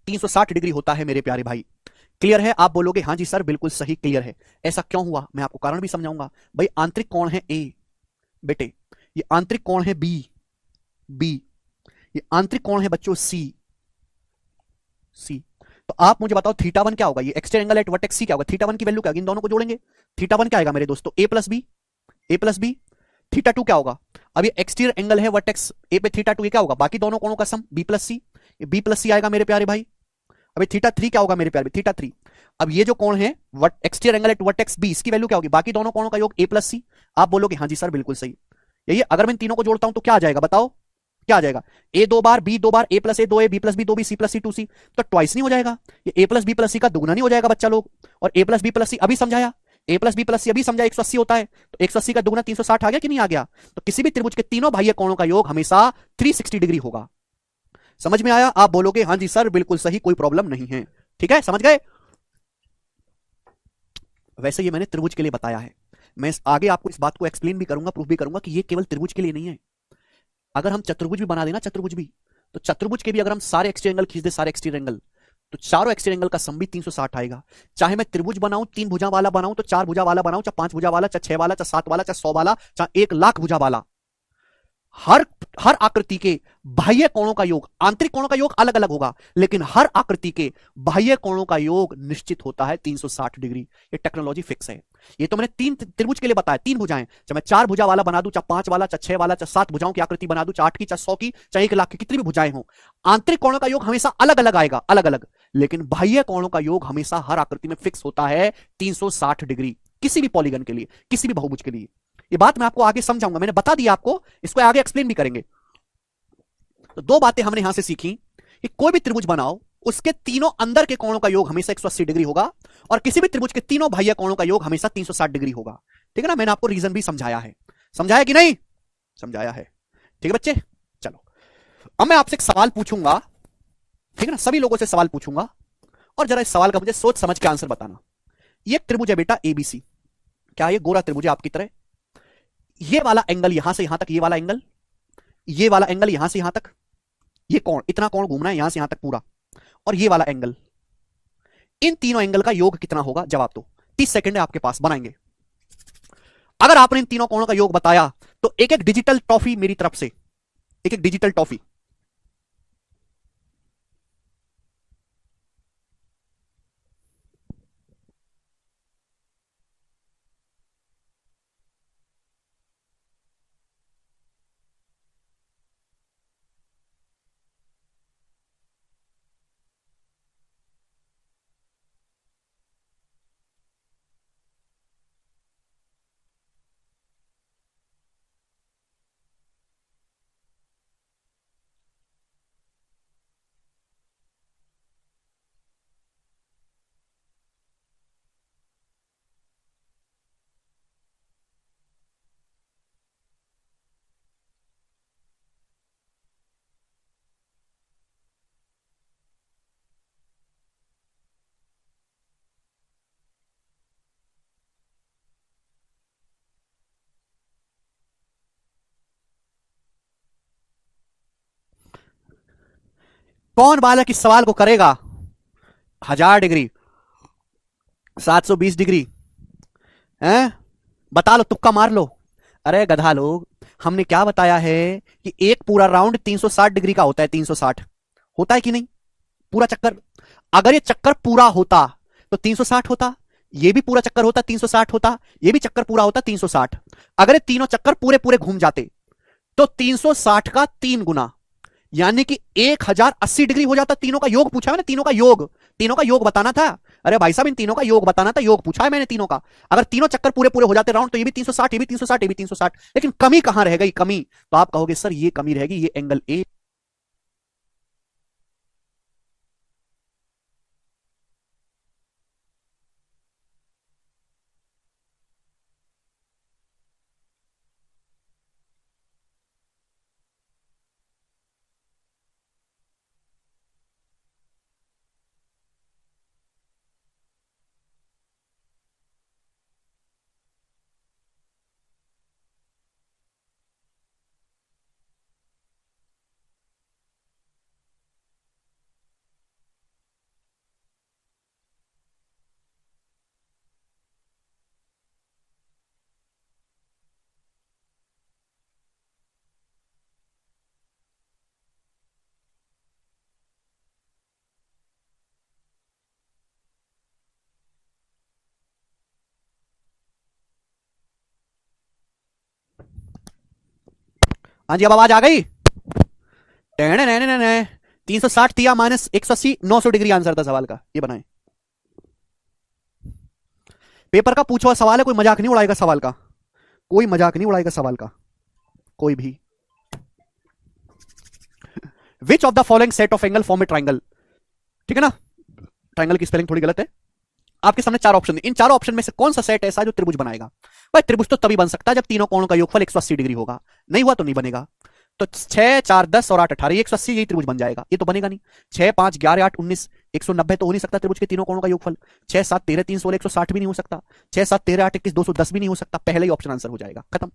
360 डिग्री होता है मेरे प्यारे भाई। क्लियर है? आप बोलोगे हाँ जी सर बिल्कुल सही, क्लियर है। ऐसा क्यों हुआ मैं आपको कारण भी समझाऊंगा। भाई आंतरिक कोण है ए बेटे, ये आंतरिक कोण है बी, बी, ये आंतरिक कोण है बच्चों सी। सी। तो आप मुझे बताओ थीटा वन क्या होगा, ये एक्सटेरियर एंगल एट वर्टेक्स सी क्या होगा, थीटा वन की वैल्यू क्या होगी, इन दोनों को जोड़ेंगे। थीटा वन क्या आएगा मेरे दोस्तों, ए प्लस बी। ए प्लस बी। थीटा टू क्या होगा, अब ये एक्सटीरियर एंगल है वर्टेक्स ए पे, थीटा टू ये क्या होगा, बाकी दोनों कोणों का सम बी प्लस सी। ये बी प्लस सी आएगा मेरे प्यारे भाई। अभी थीटा थ्री क्या होगा मेरे प्यारे, थीटा थ्री। अब ये जो कोण है exterior angle at vertex B, इसकी वैल्यू क्या होगी, बाकी दोनों कोणों का योग ए प्लस सी। आप बोलोगे हाँ जी सर बिल्कुल सही। यही अगर मैं इन तीनों को जोड़ता हूं तो क्या आ जाएगा बताओ, क्या आ जाएगा, ए दो बार बी दो बार, ए प्लस ए दो ए, बी प्लस बी दो B, C plus C two C. तो ट्वाइस नहीं हो जाएगा, ये A plus B plus C का दुगना नहीं हो जाएगा बच्चा लोग। और A plus B plus C अभी समझाया, A plus B plus C अभी समझा 180 होता है, तो 180 का दुगना 360 आ गया कि नहीं आ गया। तो किसी भी त्रिभुज के तीनों बाह्य कोणों का योग हमेशा 360 डिग्री होगा। समझ में आया, आप बोलोगे हाँ जी सर बिल्कुल सही, कोई प्रॉब्लम नहीं है। ठीक है समझ गए। वैसे ये मैंने त्रिभुज के लिए बताया है, मैं आगे आपको इस बात को एक्सप्लेन भी करूंगा, प्रूफ भी करूंगा कि ये केवल त्रिभुज के लिए नहीं है। अगर हम चतुर्भुज भी बना देना, चतुर्भुज भी, तो चतुर्भुज के भी अगर हम सारे एक्सटीरियर एंगल खींच दे, सारे एक्सटीरियर एंगल, तो चारों एक्सटीरियर एंगल का सम भी 360 आएगा। चाहे मैं त्रिभुज बनाऊं, तीन भुजा वाला बनाऊं, तो चार भुजा वाला बनाऊं, चाहे पांच भुजा वाला, चाहे छह वाला, चाहे सात वाला, चाहे 100 वाला, चाहे 1 लाख भुजा वाला, हर हर आकृति के बाह्य कोणों का योग, आंतरिक कोणों का योग अलग अलग होगा, लेकिन हर आकृति के बाह्य कोणों का योग निश्चित होता है 360 डिग्री। ये टेक्नोलॉजी फिक्स है। ये तो मैंने तीन त्रिभुज के लिए बताया, तीन भुजाएं, चाहे मैं चार भुजा वाला बना दूं, चाहे पांच वाला, चाहे छह वाला, चाहे सात भुजाओं की आकृति बना दूं, चाहे 8 की, चाहे 100 की, चाहे 1 लाख की, कितनी भी भुजाएं हो, आंतरिक कोणों का योग हमेशा अलग अलग आएगा, अलग अलग। लेकिन बाह्य कोणों का योग हमेशा हर आकृति में फिक्स होता है 360 डिग्री, किसी भी पॉलीगन के लिए, किसी भी बहुभुज के लिए। ये बात मैं आपको आगे समझाऊंगा, मैंने बता दिया आपको, इसको आगे एक्सप्लेन भी करेंगे। तो दो बातें हमने यहां से सीखी कि कोई भी त्रिभुज बनाओ, उसके तीनों अंदर के कोणों का योग हमेशा 180 डिग्री होगा, और किसी भी त्रिभुज के तीनों बाह्य कोणों का योग हमेशा 360 डिग्री होगा। ठीक है ना, मैंने आपको रीजन भी समझाया है, समझाया कि नहीं, समझाया है। ठीक है बच्चे, चलो अब मैं आपसे एक सवाल पूछूंगा, ठीक है ना, सभी लोगों से सवाल पूछूंगा, और जरा इस सवाल का मुझे सोच समझ के आंसर बताना। ये एक त्रिभुज है बेटा एबीसी, क्या ये गोरा त्रिभुज है आपकी तरह, ये वाला एंगल यहां से यहां तक, ये वाला एंगल, ये वाला एंगल यहां से यहां तक, ये कौन इतना कौन घूमना है यहां से यहां तक पूरा, और ये वाला एंगल, इन तीनों एंगल का योग कितना होगा, जवाब दो। 30 सेकंड है आपके पास, बनाएंगे। अगर आपने इन तीनों कोणों का योग बताया तो एक एक डिजिटल टॉफी मेरी तरफ से, एक एक डिजिटल टॉफी। कौन बालक इस सवाल को करेगा, 1000 डिग्री, 720 डिग्री, हैं, बता लो, तुक्का मार लो। अरे गधा लोग, हमने क्या बताया है कि एक पूरा राउंड 360 डिग्री का होता है, 360 होता है कि नहीं, पूरा चक्कर। अगर ये चक्कर पूरा होता तो 360 होता, ये भी पूरा चक्कर होता 360 होता, ये भी चक्कर पूरा होता 360। अगर ये तीनों चक्कर पूरे पूरे घूम जाते तो 360 का 3 गुना, यानी कि 1080 डिग्री हो जाता। तीनों का योग पूछा है मैंने, तीनों का योग, तीनों का योग बताना था। अरे भाई साहब इन तीनों का योग बताना था, योग पूछा है मैंने तीनों का। अगर तीनों चक्कर पूरे पूरे हो जाते राउंड, तो ये भी 360, ये भी 360, ये भी 360, लेकिन कमी कहां रह गई, कमी, तो आप कहोगे सर ये कमी रहेगी, ये एंगल ए। हाँ जी, अब आवाज आ गई? 360 थिया माइनस 180, 900 डिग्री आंसर था सवाल का, ये बनाए। पेपर का पूछा हुआ सवाल है, कोई मजाक नहीं उड़ाएगा सवाल का, कोई मजाक नहीं उड़ाएगा सवाल का, कोई भी। Which of the following set of angle form A triangle? ठीक है ना, ट्राइंगल की स्पेलिंग थोड़ी गलत है। आपके सामने चार ऑप्शन है, इन चारों ऑप्शन में से कौन सा सेट ऐसा जो त्रिभुज बनाएगा? भाई त्रिभुज तो तभी बन सकता है जब तीनों कोणों का योगफल 180 डिग्री होगा, नहीं हुआ तो नहीं बनेगा। तो 6 4 10 और 8 18, 180, यही त्रिभुज बन जाएगा, ये तो बनेगा नहीं। 6 5 11 8 19 190 तो हो नहीं सकता त्रिभुज के तीनों कोणों का योगफल। 6 7 13 316 160 भी नहीं हो सकता। 6 7 13 8 21 210 भी नहीं हो सकता। पहले ही ऑप्शन आंसर हो जाएगा, खत्म।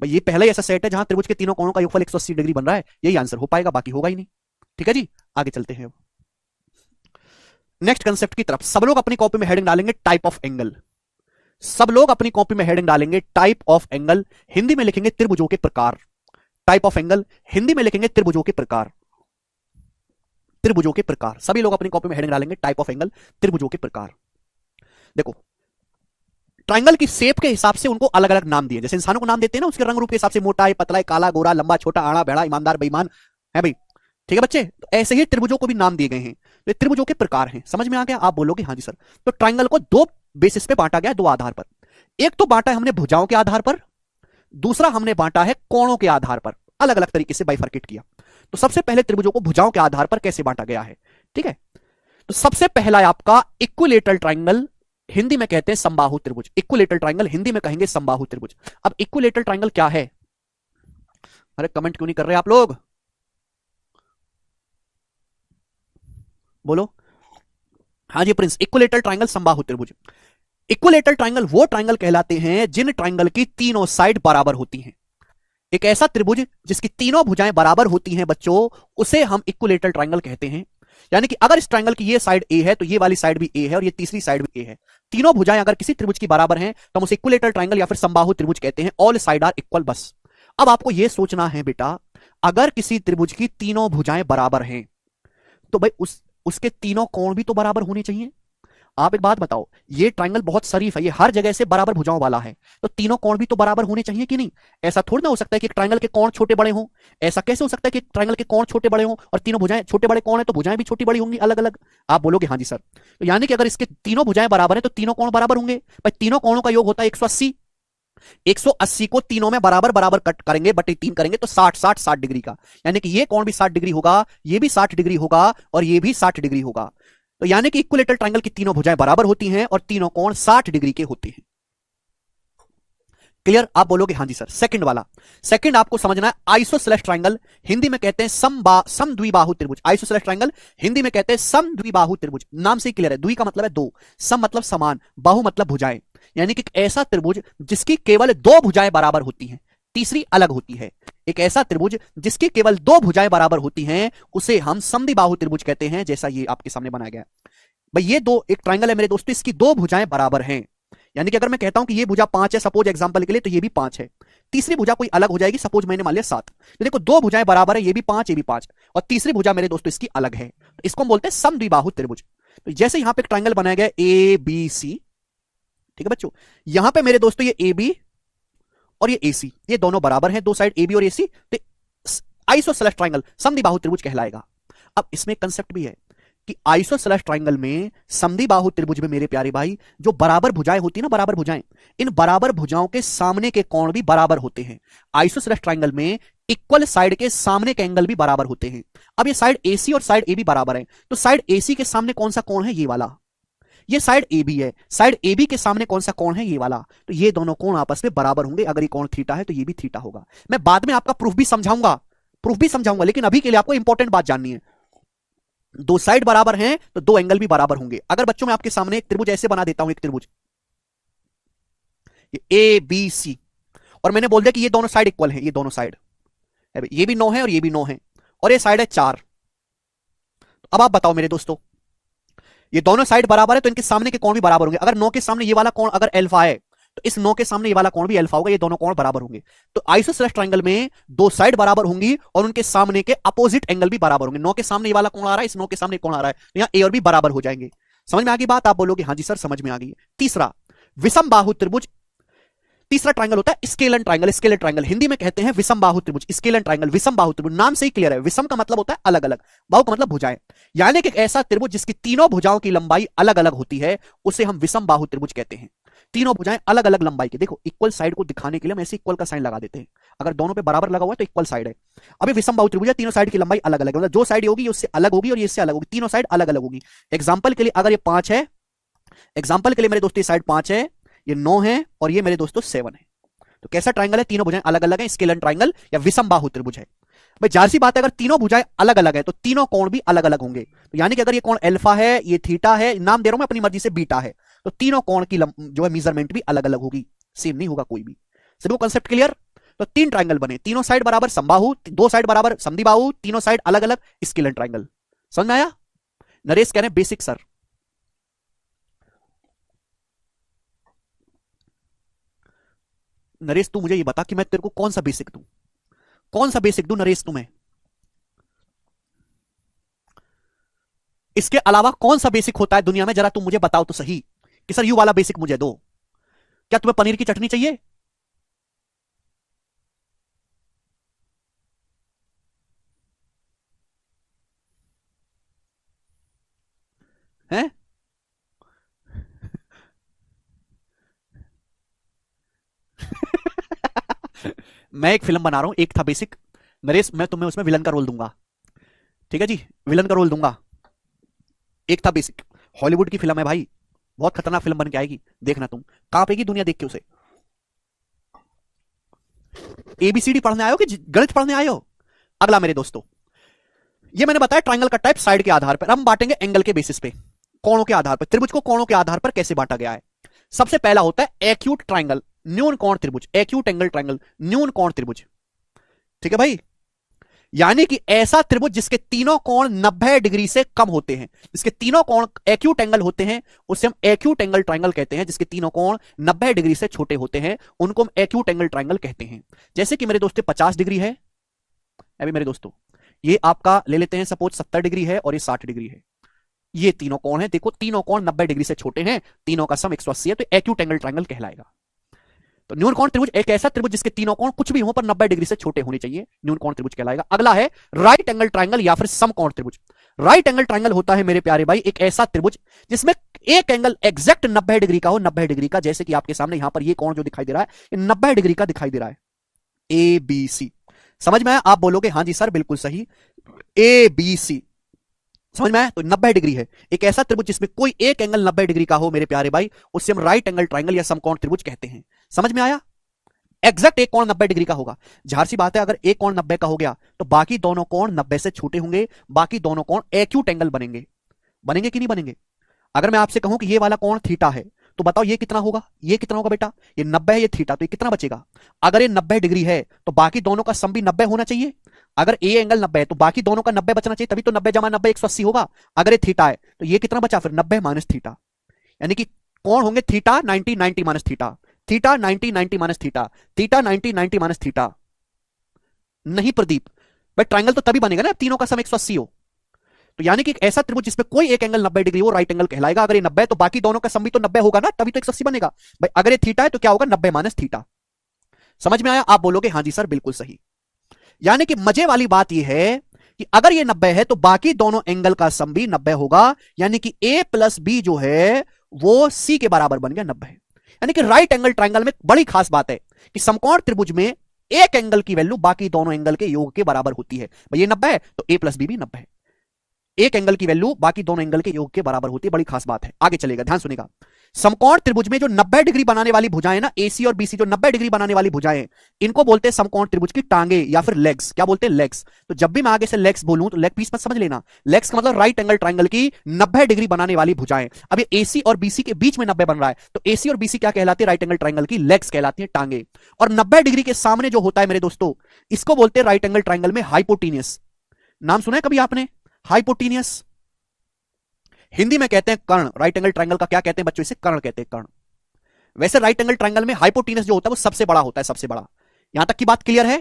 भाई ये पहला ही ऐसा सेट है जहां त्रिभुज के तीनों कोणों का योगफल 180 डिग्री बन रहा है, यही आंसर हो पाएगा, बाकी होगा ही नहीं। ठीक है जी, आगे चलते हैं नेक्स्ट कंसेप्ट की तरफ। सब लोग अपनी कॉपी में हेडिंग डालेंगे टाइप ऑफ एंगल। सब लोग अपनी कॉपी में हेडिंग डालेंगे टाइप ऑफ एंगल, हिंदी में लिखेंगे त्रिभुजों के प्रकार। टाइप ऑफ एंगल हिंदी में लिखेंगे त्रिभुजों के प्रकार। त्रिभुजों के प्रकार, सभी लोग अपनी कॉपी में हेडिंग डालेंगे टाइप ऑफ एंगल, त्रिभुजों के प्रकार। देखो, ट्राइंगल की शेप के हिसाब से उनको अलग अलग नाम दिए, जैसे इंसानों को नाम देते हैं ना उसके रंग रूप के हिसाब से, मोटा है, पतला है, काला गोरा, लंबा छोटा, आड़ा बेड़ा, ईमानदार बेईमान है भाई। ठीक है बच्चे, तो ऐसे ही त्रिभुजों को भी नाम दिए गए हैं। तो त्रिभुजों के प्रकार हैं, समझ में आ गया? आप बोलोगे हाँ जी सर। तो ट्राइंगल को दो बेसिस पे बांटा गया, दो आधार पर। एक तो बांटा है हमने भुजाओं के आधार पर, दूसरा हमने बांटा है कोणों के आधार पर, अलग अलग तरीके से बाइफर्केट किया। तो सबसे पहले त्रिभुजों को भुजाओं के आधार पर कैसे बांटा गया है, ठीक है। तो सबसे पहला है आपका इक्विलेटरल ट्राइंगल, हिंदी में कहते हैं समबाहु त्रिभुज। इक्विलेटरल ट्राइंगल हिंदी में कहेंगे समबाहु त्रिभुज। अब इक्विलेटरल ट्राइंगल क्या है? अरे कमेंट क्यों नहीं कर रहे आप लोग, बोलो। हाँ जी प्रिंस, इक्विलेटरल ट्राइंगल समबाहु त्रिभुज। इक्विलेटरल ट्राइंगल वो ट्राइंगल कहलाते हैं जिन ट्राइंगल की तीनों साइड बराबर होती हैं। एक ऐसा त्रिभुज जिसकी तीनों भुजाएं बराबर होती हैं बच्चों, उसे हम इक्विलेटरल ट्राइंगल कहते हैं। यानी कि अगर इस ट्राइंगल की ये साइड ए है तो ये वाली साइड भी ए है और ये तीसरी साइड भी ए है। तीनों भुजाएं अगर किसी त्रिभुज की बराबर हैं तो हम उसे इक्विलेटरल ट्राइंगल या फिर समबाहु त्रिभुज कहते हैं। ऑल साइड आर इक्वल, बस। अब आपको यह सोचना है बेटा, अगर किसी त्रिभुज की तीनों भुजाएं बराबर हैं तो भाई उसके तीनों कोण भी तो बराबर होने चाहिए। आप एक बात बताओ, ये ट्राइंगल बहुत शरीफ है, ये हर जगह से बराबर भुजाओं वाला है, तो तीनों कोण भी तो बराबर होने चाहिए कि नहीं? ऐसा थोड़ी ना हो सकता है कि एक ट्राइंगल के कोण छोटे बड़े हों। ऐसा कैसे हो सकता है कि ट्राइंगल के कोण छोटे बड़े हों और तीनों भुजाएं छोटे बड़े कोण है तो भुजाएं भी छोटी बड़ी होंगी अलग अलग। आप बोलोगे हाँ जी सर। तो यानी कि अगर इसके तीनों भुजाएं बराबर है तो तीनों कोण बराबर होंगे। भाई तीनों कोणों का योग होता है 180। 180 को तीनों में बराबर बराबर कट करेंगे, बटे 3 करेंगे तो 60 60 60 डिग्री का। यानी कि ये कोण भी 60 डिग्री होगा, ये भी 60 डिग्री होगा और ये भी 60 डिग्री होगा। तो यानी कि इक्विलेटरल ट्राइंगल की तीनों भुजाएं बराबर होती हैं और तीनों कोण 60 डिग्री के होते हैं। क्लियर? आप बोलोगे हाँ जी सर। सेकंड वाला, सेकंड आपको समझना है आइसोसेलेस ट्राइंगल, हिंदी में कहते हैं समद्विबाहु त्रिभुज। आइसोसेलेस ट्राइंगल हिंदी में कहते हैं समद्विबाहु त्रिभुज। नाम से ही क्लियर है, द्वि का मतलब है दो, सम मतलब समान, बाहु मतलब भुजाएं। यानी कि ऐसा त्रिभुज जिसकी केवल दो भुजाएं बराबर होती हैं, तीसरी अलग होती है। एक ऐसा त्रिभुज जिसकी केवल दो भुजाएं बराबर होती हैं उसे हम समद्विबाहु त्रिभुज कहते हैं, जैसा ये आपके सामने बनाया गया। भाई ये दो, एक ट्राइंगल है मेरे दोस्तों, इसकी दो भुजाएं बराबर हैं। यानी कि अगर मैं कहता हूं कि ये भुजा 5 है सपोज एग्जांपल के लिए, तो ये भी 5 है। तीसरी भुजा कोई अलग हो जाएगी, सपोज मैंने मान लिया 7। तो देखो दो भुजाएं बराबर है, ये भी 5 ये भी 5, और तीसरी भुजा मेरे दोस्तों इसकी अलग है, तो इसको हम बोलते हैं समद्विबाहु त्रिभुज। तो जैसे यहां पे एक ट्राइंगल बनाया गया ए बी सी, ठीक है बच्चों, यहां पे मेरे दोस्तों ये ए बी और ये AC, ये दोनों बराबर हैं, दो साइड AB और AC, तो आइसोसेलेस ट्राइंगल समद्विबाहु त्रिभुज कहलाएगा। अब इसमें कंसेप्ट भी है कि आइसोसेलेस ट्राइंगल में, समद्विबाहु त्रिभुज में मेरे प्यारे भाई, जो बराबर भुजाएं होती है ना, बराबर भुजाएं, इन बराबर भुजाओं के सामने के कोण भी बराबर होते हैं। आइसोसेलेस ट्राइंगल में इक्वल साइड के सामने के एंगल भी बराबर होते हैं। अब ये साइड AC और साइड AB बराबर है, तो साइड AC के सामने कौन सा कोण है? ये वाला। ये साइड AB है, साइड AB के सामने कौन सा कोण है? ये वाला। तो ये दोनों कोण आपस में बराबर होंगे। अगर ये कोण थीटा है तो ये भी थीटा होगा। मैं बाद में आपका प्रूफ भी समझाऊंगा, लेकिन अभी के लिए आपको इंपॉर्टेंट बात जाननी है। दो साइड बराबर हैं तो दो एंगल भी बराबर होंगे। अगर बच्चों मैं आपके सामने एक त्रिभुज ऐसे बना देता हूं, एक त्रिभुज ये ABC, और मैंने बोल दिया कि ये दोनों साइड इक्वल हैं, ये दोनों साइड, ये भी 9 है और ये भी 9 है, और ये साइड है 4। तो अब आप बताओ मेरे दोस्तों, ये दोनों साइड बराबर है तो इनके सामने के कोण भी बराबर होंगे। अगर 9 के सामने ये वाला कोण अगर अल्फा है तो इस 9 के सामने ये वाला कोण भी अल्फा होगा, ये दोनों कोण बराबर होंगे। तो आइसोसेलेस ट्राइंगल में दो साइड बराबर होंगी और उनके सामने के अपोजिट एंगल भी बराबर होंगे। 9 के सामने ये वाला कोण आ रहा है, इस 9 के सामने कोण आ रहा है, तो यहां ए और बी बराबर हो जाएंगे। समझ में आ गई बात? आप बोलोगे हाँ जी सर समझ में आ गई। तीसरा, विषम बाहु त्रिभुज। तीसरा ट्राइंगल होता है scalene triangle. Scalar triangle Hindi में कहते हैं विषम बाहु त्रिभुज। स्केलन ट्राइंगल विषम बाहु त्रिभुज, नाम से ही क्लियर है, विषम का मतलब होता है अलग अलग, बाहु का मतलब भुजाएं, यानी कि एक ऐसा त्रिभुज जिसकी तीनों भुजाओं की लंबाई अलग अलग होती है उसे हम विषम बाहु त्रिभुज कहते हैं। तीनों भुजाएं अलग अलग लंबाई के, देखो इक्वल साइड को दिखाने के लिए हम ऐसे इक्वल का साइन लगा देते हैं, अगर दोनों पे बराबर लगा हुआ है तो इक्वल साइड है। अभी विषम बाहु त्रिभुज है, तीनों साइड की लंबाई अलग अलग है, मतलब जो साइड होगी उससे अलग होगी और ये इससे अलग होगी, तीनों साइड अलग अलग होगी। एग्जाम्पल के लिए अगर ये 5 है, एग्जाम्पल के लिए मेरे दोस्तों ये साइड 5 है, ये 9 है और ये मेरे दोस्तों 7 है, तो कैसा ट्राइंगल है, तीनों भुजाएं अलग अलग है, स्केलन ट्राइंगल या विषम बाहु त्रिभुज है। भाई जाहिर सी बात है अगर तीनों भुजाएं अलग अलग है तो तीनों कोण भी अलग अलग होंगे, तो यानी कि अगर ये कोण अल्फा है, ये थीटा है, नाम दे रहा हूं मैं अपनी मर्जी से, बीटा है, तो तीनों कोण की जो है मेजरमेंट भी अलग अलग होगी, सेम नहीं होगा कोई भी। सभी को कंसेप्ट क्लियर? तो 3 ट्राइंगल बने, तीनों साइड बराबर समबाहु, 2 साइड बराबर समद्विबाहु, तीनों साइड अलग अलग स्केलन ट्राइंगल। समझ में आया? नरेश कह रहे हैं बेसिक सर। नरेश तू मुझे ये बता कि मैं तेरे को कौन सा बेसिक दूं, कौन सा बेसिक दूं नरेश तुम्हें, इसके अलावा कौन सा बेसिक होता है दुनिया में, जरा तुम मुझे बताओ तो सही कि सर यू वाला बेसिक मुझे दो। क्या तुम्हें पनीर की चटनी चाहिए? हैं? मैं एक फिल्म बना रहा हूं, एक था बेसिक नरेश, मैं तुम्हें उसमें विलन का रोल दूंगा, ठीक है जी, विलन का रोल दूंगा। एक था बेसिक, हॉलीवुड की फिल्म है भाई, बहुत खतरनाक फिल्म बन के आएगी, देखना तुम, कांपेगी दुनिया देख के उसे। एबीसीडी पढ़ने आयो कि गणित पढ़ने आयो? अगला मेरे दोस्तों, ये मैंने बताया ट्राइंगल का टाइप साइड के आधार पर, हम बांटेंगे एंगल के बेसिस पे, कोणों के आधार पर, त्रिभुज को कोणों के आधार पर कैसे बांटा गया है। सबसे पहला होता है एक्यूट ट्राइंगल, न्यून कोण त्रिभुज, एक्यूट एंगल ट्राइंगल, न्यून कोण त्रिभुज, ठीक है भाई, यानी कि ऐसा त्रिभुज जिसके तीनों कोण 90 डिग्री से कम होते हैं, जिसके तीनों कोण एक्यूट एंगल होते हैं उसे हम एक्यूट एंगल ट्राइंगल कहते हैं। जिसके तीनों कोण 90 डिग्री से छोटे होते हैं उनको हम एक्यूट एंगल ट्राइंगल कहते हैं। जैसे कि मेरे दोस्तों 50 डिग्री है, अभी मेरे दोस्तों ये आपका ले लेते हैं सपोज 70 डिग्री है और ये 60 डिग्री है, ये तीनों कोण है, देखो तीनों कोण 90 डिग्री से छोटे हैं, तीनों का सम 180 है, तो एक्यूट एंगल ट्राइंगल कहलाएगा। तो न्यून कोण त्रिभुज एक ऐसा त्रिभुज जिसके तीनों कोण कुछ भी हो पर 90 डिग्री से छोटे होने चाहिए, न्यून कोण त्रिभुज कहलाएगा। अगला है राइट एंगल ट्राइंगल या फिर समकोण त्रिभुज। राइट एंगल ट्राइंगल होता है मेरे प्यारे भाई एक ऐसा त्रिभुज जिसमें एक एंगल एग्जैक्ट 90 डिग्री का हो, 90 डिग्री का, जैसे कि आपके सामने यहां पर ये कोण जो दिखाई दे रहा है ये 90 डिग्री का दिखाई दे रहा है, ए बी सी। समझ में आया? आप बोलोगे हाँ जी सर बिल्कुल सही, ए बी सी, समझ में आया? तो 90 डिग्री है एक ऐसा त्रिभुज जिसमें कोई एक एंगल 90 डिग्री का हो मेरे प्यारे भाई, उससे हम राइट एंगल ट्राइंगल या समकोण त्रिभुज कहते हैं। समझ में आया? एग्जैक्ट एक कोण 90 डिग्री का होगा, जाहिर सी बात है अगर एक कोण 90 का हो गया तो बाकी दोनों कोण 90 से छोटे होंगे, बाकी दोनों कोण एक्यूट एंगल बनेंगे, बनेंगे कि नहीं बनेंगे? अगर मैं आपसे कहूं कि ये वाला कोण थीटा है तो बताओ ये कितना होगा, ये कितना होगा बेटा, ये 90 है ये थीटा, तो ये कितना बचेगा? अगर ये 90 डिग्री है तो बाकी दोनों का सम भी 90 होना चाहिए, अगर ए एंगल 90 है तो बाकी दोनों का 90 बचना चाहिए, तभी तो 90 जमा 90 180 होगा। अगर ये थीटा है तो ये कितना बचा फिर 90 माइनस थीटा, यानी कि कोण होंगे theta 90 90 minus theta, theta 90 90 minus theta, theta 90 90 minus theta. नहीं प्रदीप भाई ट्राइंगल तो तभी बनेगा ना तीनों का सम 180 हो, तो यानी कि एक ऐसा त्रिभुज जिसमें कोई एक एंगल 90 डिग्री हो राइट एंगल कहलाएगा। अगर ये 90 है तो बाकी दोनों का सम भी तो 90 होगा ना, तभी तो 180 बनेगा भाई। अगर ये थीटा है तो क्या होगा 90 माइनस थीटा। समझ में आया? आप बोलोगे हाँ जी सर बिल्कुल सही। यानी कि मजे वाली बात यह है कि अगर ये 90 है तो बाकी दोनों एंगल का सम भी 90 होगा, यानी कि a प्लस बी जो है वो c के बराबर बन गया 90। यानी कि राइट एंगल ट्राइंगल में बड़ी खास बात है कि समकोण त्रिभुज में एक एंगल की वैल्यू बाकी दोनों एंगल के योग के बराबर होती है। भाई ये 90 है तो a प्लस बी भी 90 है, एक एंगल की वैल्यू बाकी दोनों एंगल के योग के बराबर होती है, बड़ी खास बात है। आगे चलेगा, ध्यान सुनेगा। समकोण त्रिभुज में जो 90 डिग्री बनाने वाली भुजाएं ना, एसी और बीसी, जो 90 डिग्री बनाने वाली भुजाएं, इनको बोलते हैं समकोण त्रिभुज की टांगे या फिर लेग्स। क्या बोलते हैं? लेग्स। तो जब भी मैं आगे से लेग्स बोलूं तो लेग पीस मत समझ लेना, लेग्स का मतलब राइट एंगल ट्राइंगल की 90 डिग्री बनाने वाली भुजाएं। अब ये एसी और बीसी के बीच में 90 बन रहा है तो एसी और बीसी क्या कहलाती है? राइट एंगल ट्राइंगल की लेग्स कहलाती है, टांगे। और 90 डिग्री के सामने जो होता है मेरे दोस्तों, इसको बोलते हैं राइट एंगल ट्राइंगल में हाइपोटीनियस। नाम सुना है कभी आपने हाइपोटीनियस? हिंदी में कहते हैं कर्ण, राइट एंगल ट्राइंगल का क्या कहते हैं बच्चों? इसे कर्ण कहते हैं, कर्ण। वैसे राइट एंगल ट्राइंगल में हाइपोटीनस जो होता है वो सबसे बड़ा होता है, सबसे बड़ा। यहां तक की बात क्लियर है?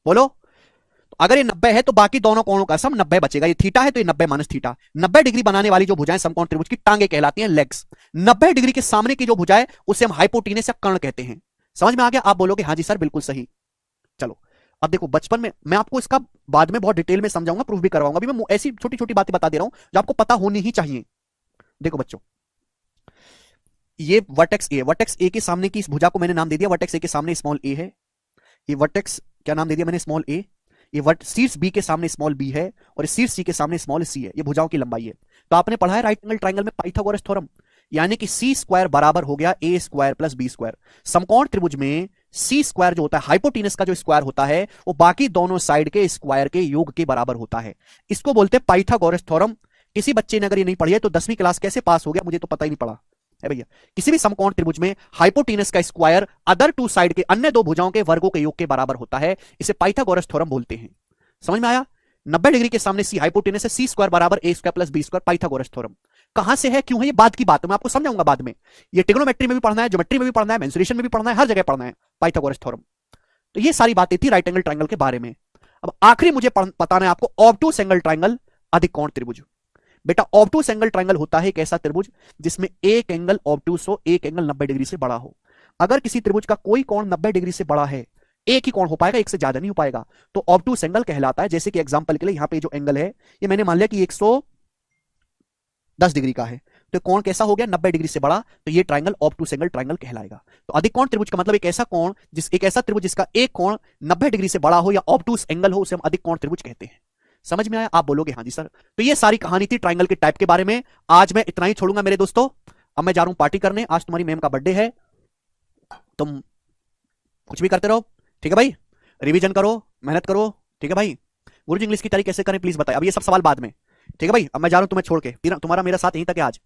बोलो। तो अगर ये 90 है तो बाकी दोनों कोणों का सम 90 बचेगा। ये थीटा है तो ये 90 माइनस थीटा। 90 डिग्री बनाने वाली जो भुजाएं समकोण त्रिभुज की टांगे कहलाती हैं, लेग्स। 90 डिग्री के सामने की जो भुजा है उसे हम हाइपोटेनस या कर्ण कहते हैं। समझ में आ गया? आप बोलोगे हाँ जी सर बिल्कुल सही। चलो अब देखो, बचपन में मैं आपको इसका बाद में बहुत डिटेल में समझाऊंगा, प्रूफ भी करवाऊंगा। अभी मैं ऐसी छोटी छोटी बातें बता दे रहा हूं जो आपको पता होनी ही चाहिए। देखो बच्चों, ये वर्टेक्स ए, वर्टेक्स ए के सामने की इस भुजा को मैंने नाम दे दिया, वर्टेक्स ए के सामने स्मॉल ए है। ये वर्टेक्स क्या नाम दे दिया मैंने? स्मॉल ए। ये वर्ट शीर्ष बी के सामने स्मॉल बी है और शीर्ष सी के सामने स्मॉल सी है। ये भुजाओं की लंबाई है। तो आपने पढ़ा है राइट एंगल ट्राइंगल में पाइथागोरस थ्योरम, यानी कि सी स्क्वायर बराबर हो गया ए स्क्वायर प्लस बी स्क्वायर। समकोण त्रिभुज में सी स्क्वायर जो होता है, हाइपोटेनस का जो स्क्वायर होता है, वो बाकी दोनों साइड के स्क्वायर के योग के बराबर होता है। इसको बोलते हैं पाइथागोरस थ्योरम। किसी बच्चे ने अगर ये नहीं पढ़ी है तो 10वीं क्लास कैसे पास हो गया मुझे तो पता ही नहीं पड़ा है भैया। किसी भी समकोण त्रिभुज में हाइपोटेनस का स्क्वायर अदर टू साइड के अन्य दो भुजाओं के वर्गों के योग के बराबर होता है। इसे पाइथागोरस थ्योरम बोलते हैं। समझ में आया? 90 डिग्री के सामने सी हाइपोटेनस है, सी स्क्वायर बराबर A square plus B square, Pythagoras theorem. कहां से है, क्यों है, ये बाद की बात है, मैं आपको समझाऊंगा बाद में। ये ट्रिग्नोमेट्री में भी पढ़ना है, ज्योमेट्री में भी पढ़ना है, मेंसुरेशन में भी पढ़ना है, हर जगह पढ़ना है पाइथागोरस थ्योरम। तो ये सारी बातें थी राइट एंगल ट्राइंगल के बारे में। अब आखिरी मुझे बताना है आपको ऑब्टूस एंगल ट्राइंगल, अधिक कोण त्रिभुज। बेटा ऑब्टूस एंगल ट्राइंगल होता है एक ऐसा त्रिभुज जिसमें एक एंगल ऑब्टूस हो, एक एंगल 90 डिग्री से बड़ा हो। अगर किसी त्रिभुज का कोई कोण 90 डिग्री से बड़ा है, एक ही कोण हो पाएगा, एक से ज्यादा नहीं हो पाएगा, तो ऑब्टूस एंगल कहलाता है। जैसे कि एग्जांपल के लिए यहां पे जो एंगल है ये मैंने मान लिया कि 110 डिग्री का है, तो कोण कैसा हो गया? 90 डिग्री से बड़ा, तो ये ट्राइंगल ऑब्टूस एंगल ट्राइंगल कहलाएगा। तो अधिक कोण त्रिभुज का मतलब एक ऐसा कोण एक ऐसा त्रिभुज जिसका एक कोण 90 डिग्री से बड़ा हो या ऑब्टूस एंगल हो, उसे हम अधिक कोण त्रिभुज कहते हैं। समझ में आया? आप बोलोगे हाँ जी सर। तो ये सारी कहानी थी ट्राइंगल के टाइप के बारे में। आज मैं इतना ही छोड़ूंगा मेरे दोस्तों। अब मैं जा रहा हूं पार्टी करने, आज तुम्हारी मैम का बर्थडे है। तुम कुछ भी करते रहो, ठीक है भाई? रिवीजन करो, मेहनत करो, ठीक है भाई? गुरुजी इंग्लिश की तैयारी कैसे करें प्लीज बताइए। अब ये सब सवाल बाद में, ठीक है भाई? अब मैं जा रहा हूं तुम्हें छोड़ के। तुम्हारा मेरा साथ यहीं तक है आज।